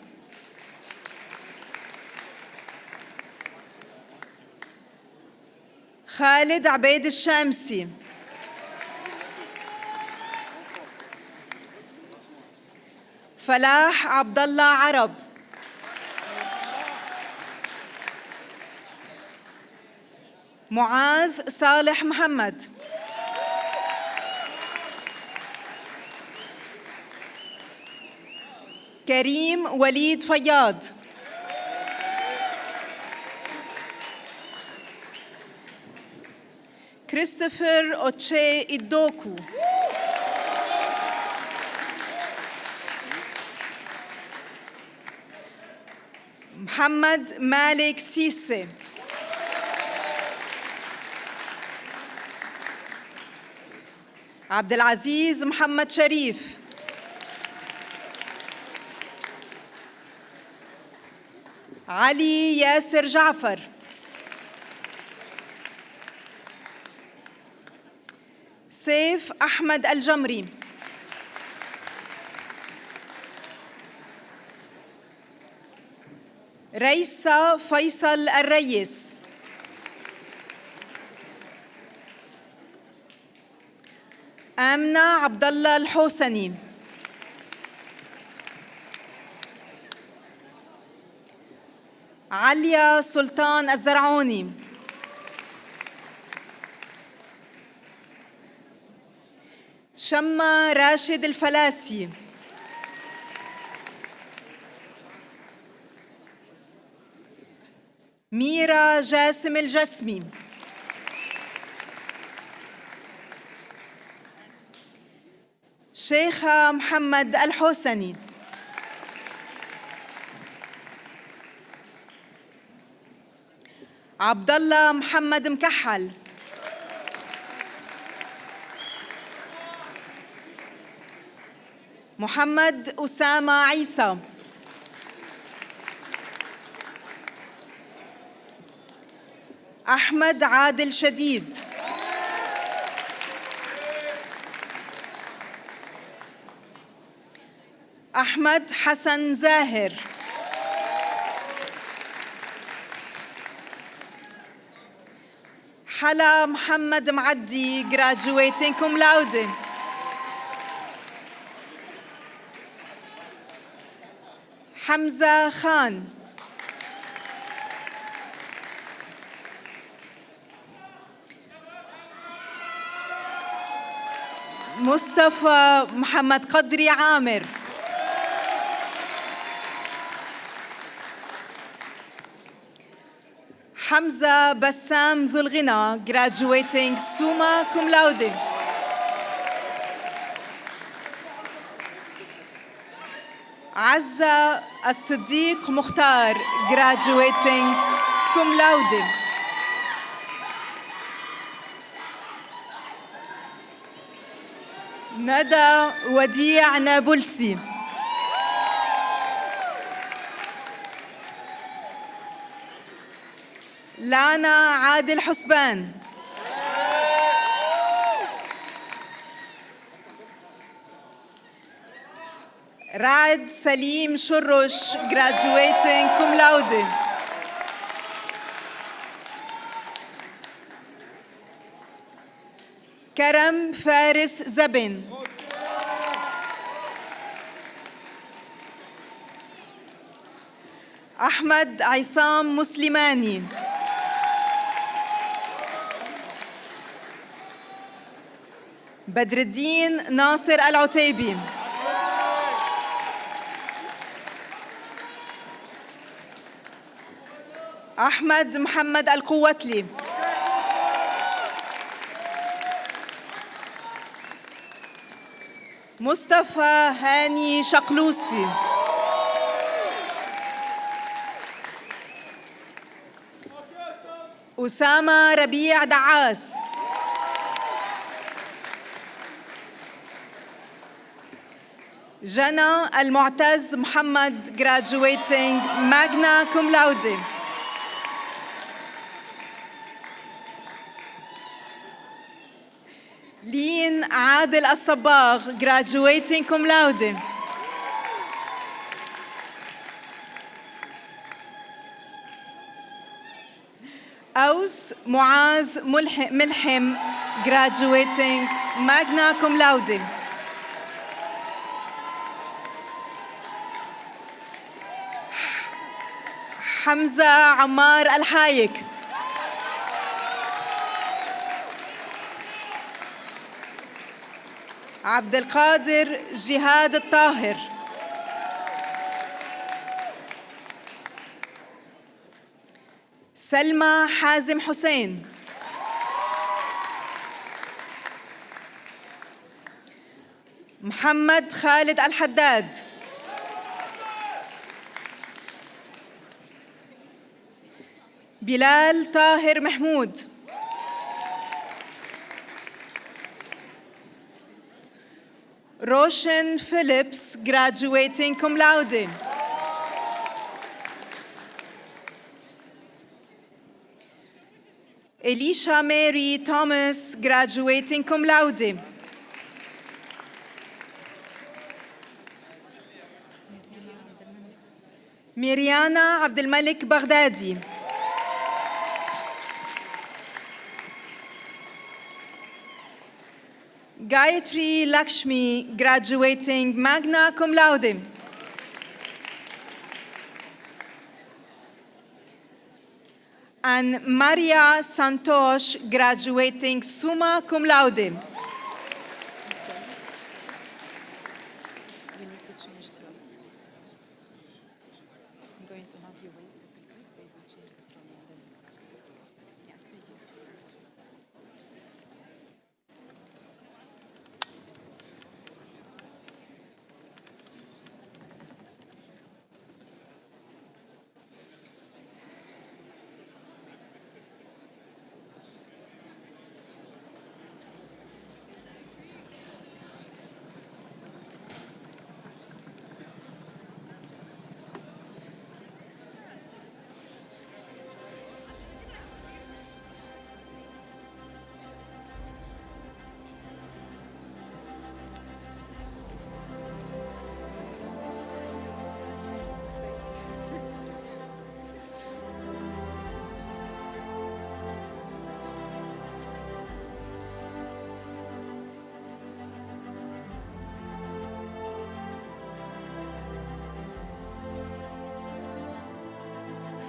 خالد عبيد الشامسي، فلاح عبد الله عرب، معاذ صالح محمد، كريم وليد فياض، كريستوفر أوتشي إدوكو، محمد مالك سيسي، عبد العزيز محمد شريف، علي ياسر جعفر، سيف أحمد الجمري، ريسا فيصل الريس، آمنة عبد الله الحوسني، عليا سلطان الزرعوني، شما راشد الفلاسي، ميرا جاسم الجسمي، شيخة محمد الحوسني، عبد الله محمد مكحل، محمد أسامة عيسى، أحمد عادل شديد، أحمد حسن زاهر، حلا محمد معدي graduating cum laude، حمزة خان، مصطفى محمد قدري عامر، حمزة بسام ذو الغنى graduating summa cum laude، عزة الصديق مختار graduating cum laude، ندى وديع نابلسي، لانا عادل حسبان، رعد سليم شرش graduating cum laude، كرم فارس زبن، أحمد عصام مسلماني، بدر الدين ناصر العتيبي، أحمد محمد القوتلي، مصطفى هاني شقلوسي، أسامة ربيع دعاس، جنى المعتز محمد graduating magna cum laude، لين عادل الصباغ graduating cum laude، أوس معاذ ملحم graduating magna cum laude، حمزة عمار الحايك. عبد القادر جهاد الطاهر. سلمى حازم حسين. محمد خالد الحداد. بلال طاهر محمود. Roshan Phillips, graduating cum laude. Elisha Mary Thomas, graduating cum laude. Miriana Abdelmalik Baghdadi. Gayatri Lakshmi, graduating magna cum laude. And Maria Santosh, graduating summa cum laude.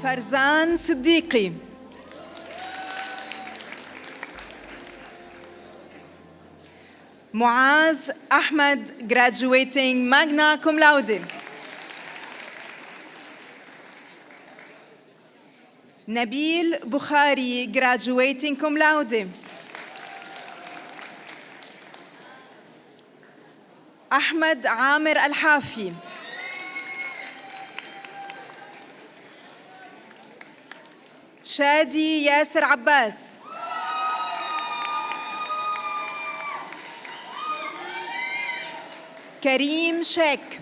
فرزان صديقي. معاذ أحمد, graduating magna cum laude. نبيل بخاري, graduating cum laude. أحمد عامر الحافي. شادي ياسر عباس. كريم شيك.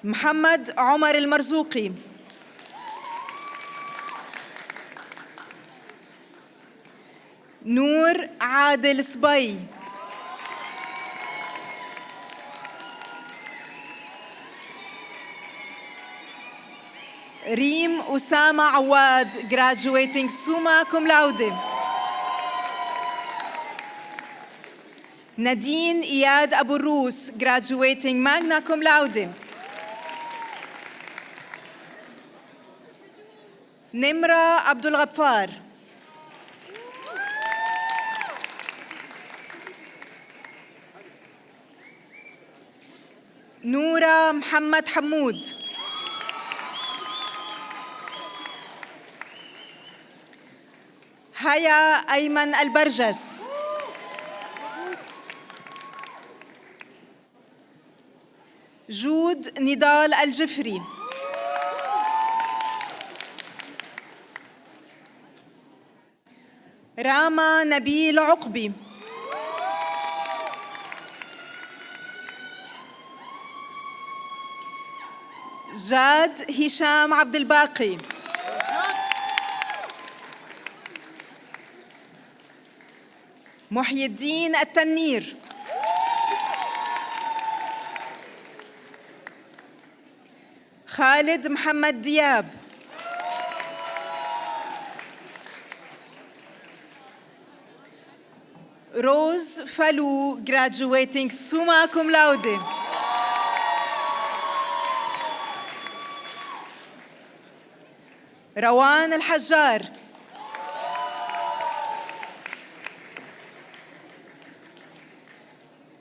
محمد عمر المرزوقي. نور عادل صبي. ريم أسامة عواد, graduating summa cum laude. نادين إياد أبو الروس, graduating magna cum laude. نمرة عبد الغفار. نورة محمد حمود. هيا أيمن البرجس. جود نضال الجفري. راما نبيل عقبي. جاد هشام عبد الباقي. محي الدين التنير. خالد محمد دياب. روز فلو, graduating summa cum laude. روان الحجار،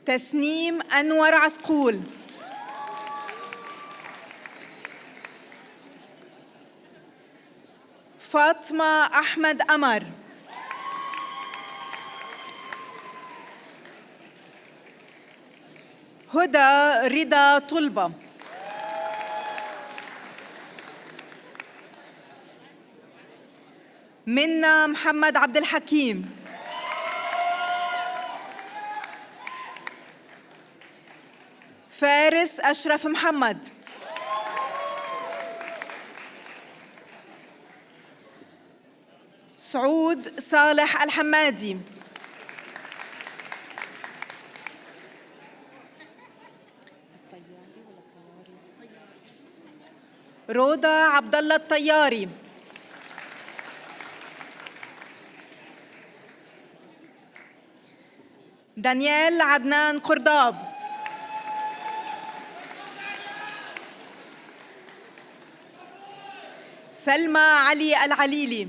تسنيم أنور عسقول، فاطمة أحمد أمر، هدى رضا طلبة، منا محمد عبد الحكيم، فارس أشرف محمد، سعود صالح الحمادي، روضة عبد الله الطياري، دانيال عدنان قرداب، سلمى علي العليلي،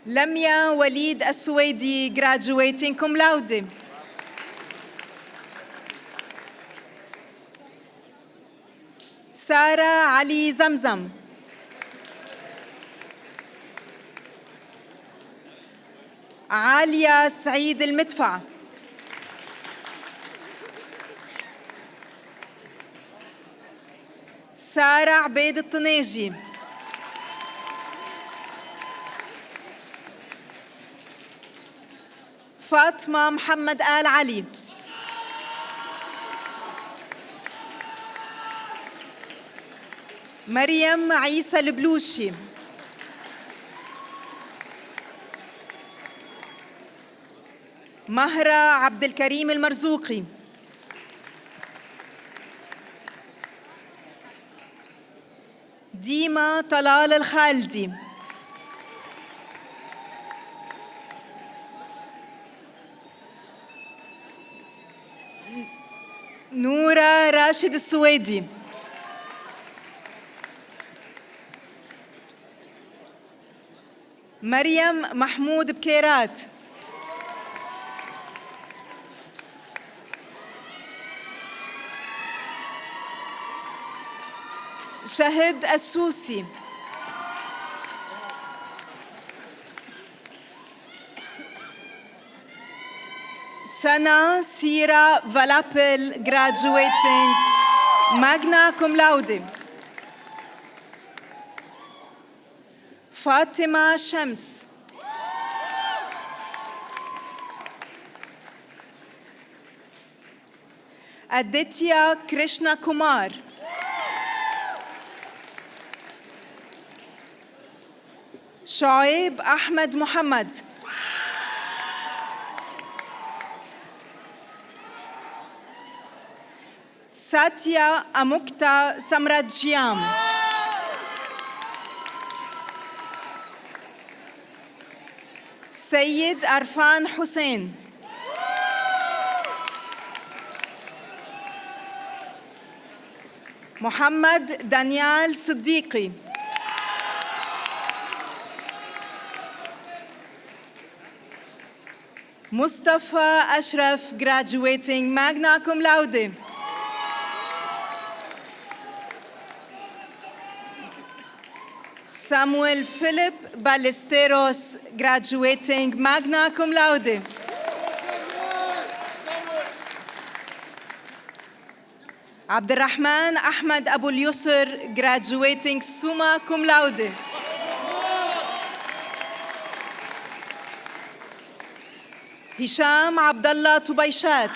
لميا وليد السويدي graduating cum laude، سارة علي زمزم، عالية سعيد المدفع، سارة عبيد الطنيجي، فاطمة محمد آل علي، مريم عيسى البلوشي، مهرة عبد الكريم المرزوقي، ديما طلال الخالدي، نورة راشد السويدي، مريم محمود بكيرات، شهد السوسي، سنة سيرا فالابل graduating magna cum laude، فاطمة شمس، أديتيا كريشنا كومار، شعيب أحمد محمد، ساتيا أموكتا سمراجيام، سيد عرفان حسين، محمد دانيال صديقي، مصطفى أشرف graduating magna cum laude، سامويل فيليب باليستيروس graduating magna cum laude، عبد الرحمن أحمد أبو اليسر graduating summa cum laude، هشام عبد الله طبيشات،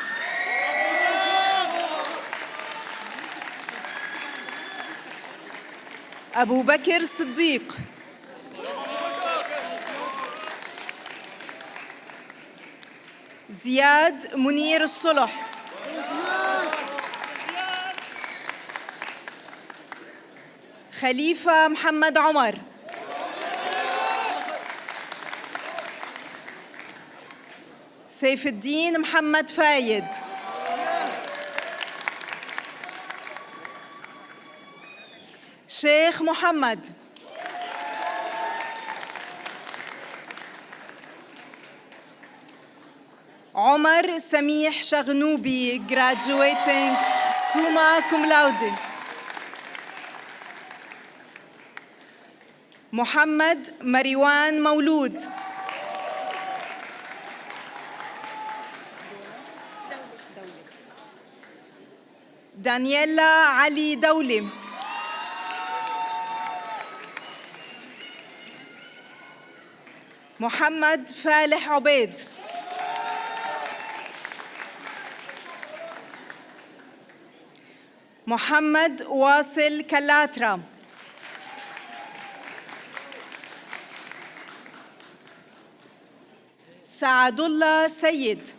أبو بكر صديق، زياد منير الصلح، خليفة محمد عمر، سيف الدين محمد فايد، شيخ محمد. عمر سميح شغنوبي, graduating summa cum laude. محمد مريوان مولود. دانييلا علي دولي. محمد فالح عبيد. محمد واصل كلاترا. سعد الله سيد.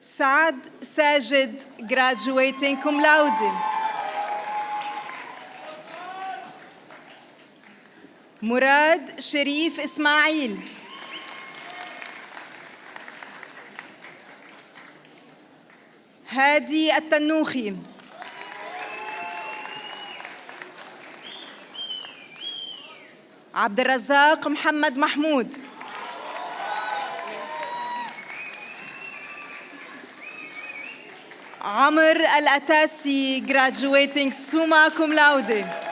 سعد ساجد, graduating cum laude. مراد شريف إسماعيل. هادي التنوخي. عبد الرزاق محمد محمود. عمر الأتاسي, graduating summa cum laude.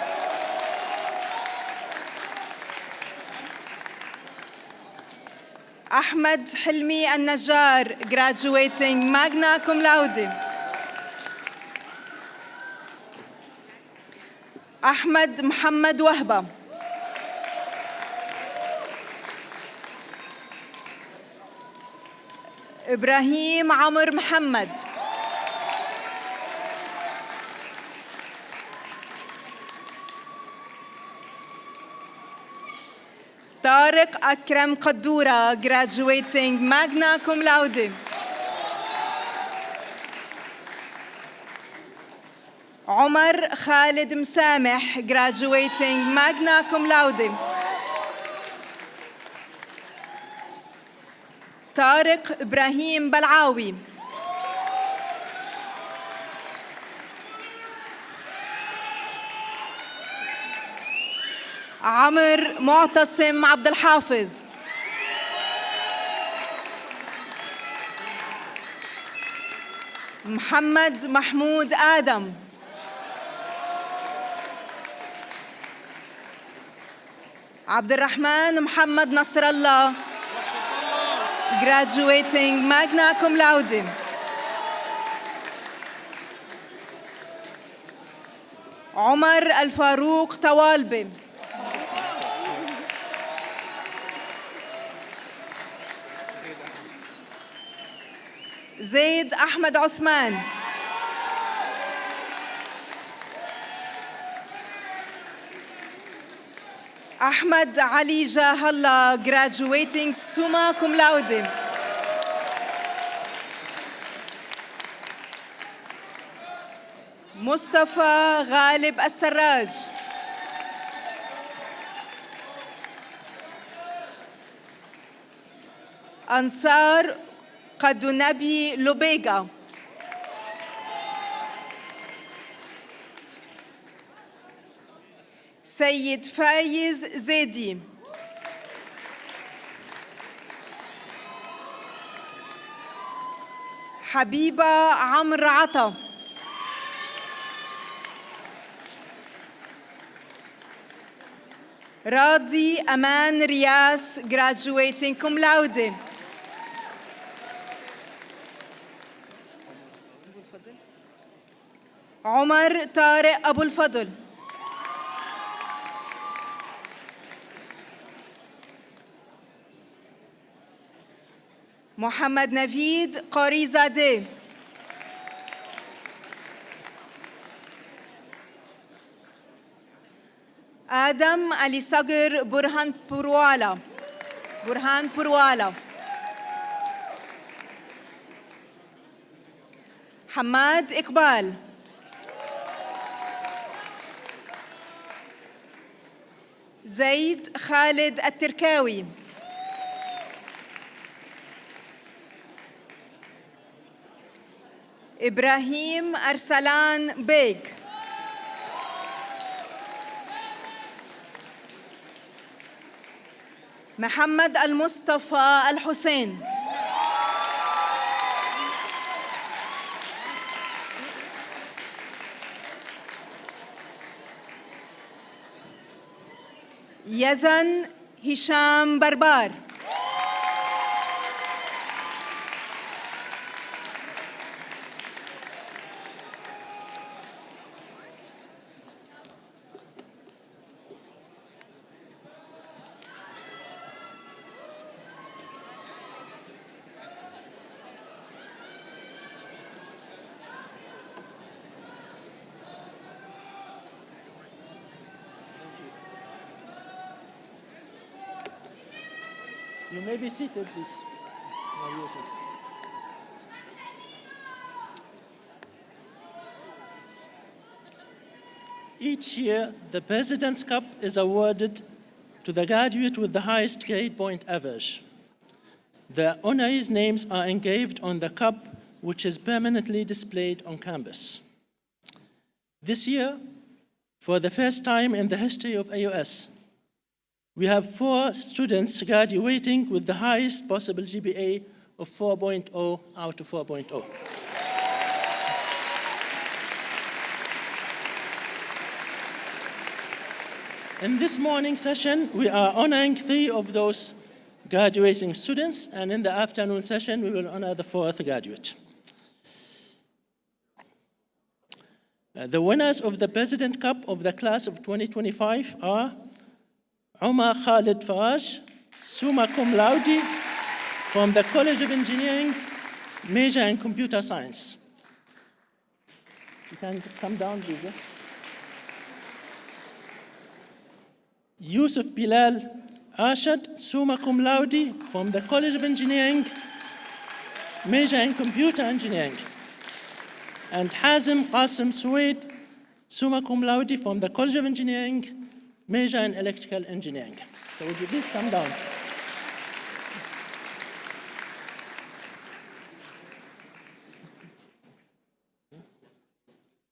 أحمد حلمي النجار, graduating magna cum laude. أحمد محمد وهبة. إبراهيم عمر محمد. طارق أكرم قدورة, graduating magna cum laude. عمر خالد مسامح, graduating magna cum laude. طارق إبراهيم بلعاوي. عمر معتصم عبد الحافظ. محمد محمود آدم. عبد الرحمن محمد نصر الله, graduating magna cum laude. عمر الفاروق طوالبي. زيد أحمد عثمان. أحمد علي جاه الله, graduating summa cum laude. مصطفى غالب السراج. أنصار قدنبي لوبيغا. سيد فايز زيدي. حبيبة عمرو عطا. راضي أمان رياس, graduating cum laude. عمر طارق أبو الفضل. محمد نفيد قاري زاده. آدم علي صقر برهان بروالا. حماد إقبال. زيد خالد التركاوي. إبراهيم أرسلان بيغ. محمد المصطفى الحسين. يزن هشام بربار. You may be seated, please. Each year, the President's Cup is awarded to the graduate with the highest grade point average. The honorees' names are engraved on the cup, which is permanently displayed on campus. This year, for the first time in the history of AUS, we have 4 students graduating with the highest possible GPA of 4.0 out of 4.0. In this morning session, we are honoring 3 of those graduating students, and in the afternoon session, we will honor the 4th graduate. The winners of the President Cup of the class of 2025 are Umar Khalid Faraj, summa cum laude, from the College of Engineering, major in computer science. You can come down, please. Yeah? Yusuf Bilal Ashad, summa cum laude, from the College of Engineering, major in computer engineering. And Hazim Qasim Suwaid, summa cum laude, from the College of Engineering, major in electrical engineering. So would you please come down?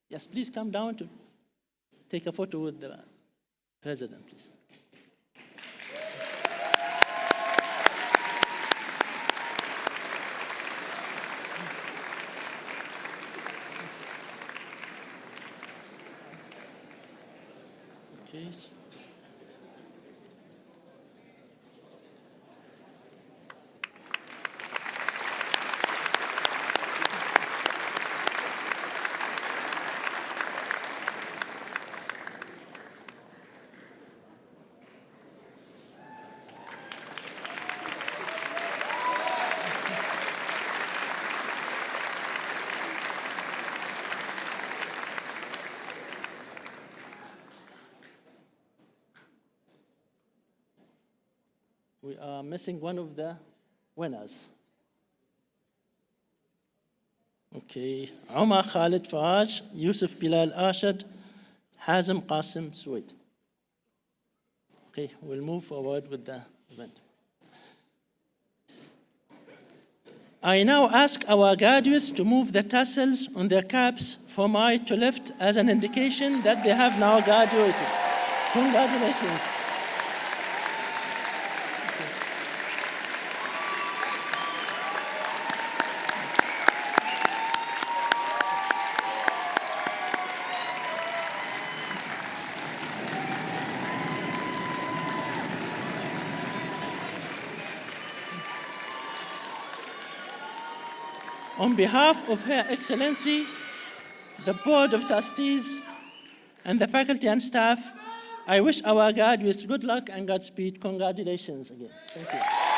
Yes, please come down to take a photo with the President, please. Okay. We are missing one of the winners. Okay, Umar Khalid Faraj, Yusuf Bilal Ashad, Hazim Qasim Suwaid. Okay, we'll move forward with the event. I now ask our graduates to move the tassels on their caps from right to left as an indication that they have now graduated. Congratulations. On behalf of Her Excellency, the Board of Trustees, and the faculty and staff, I wish our graduates good luck and Godspeed. Congratulations again. Thank you.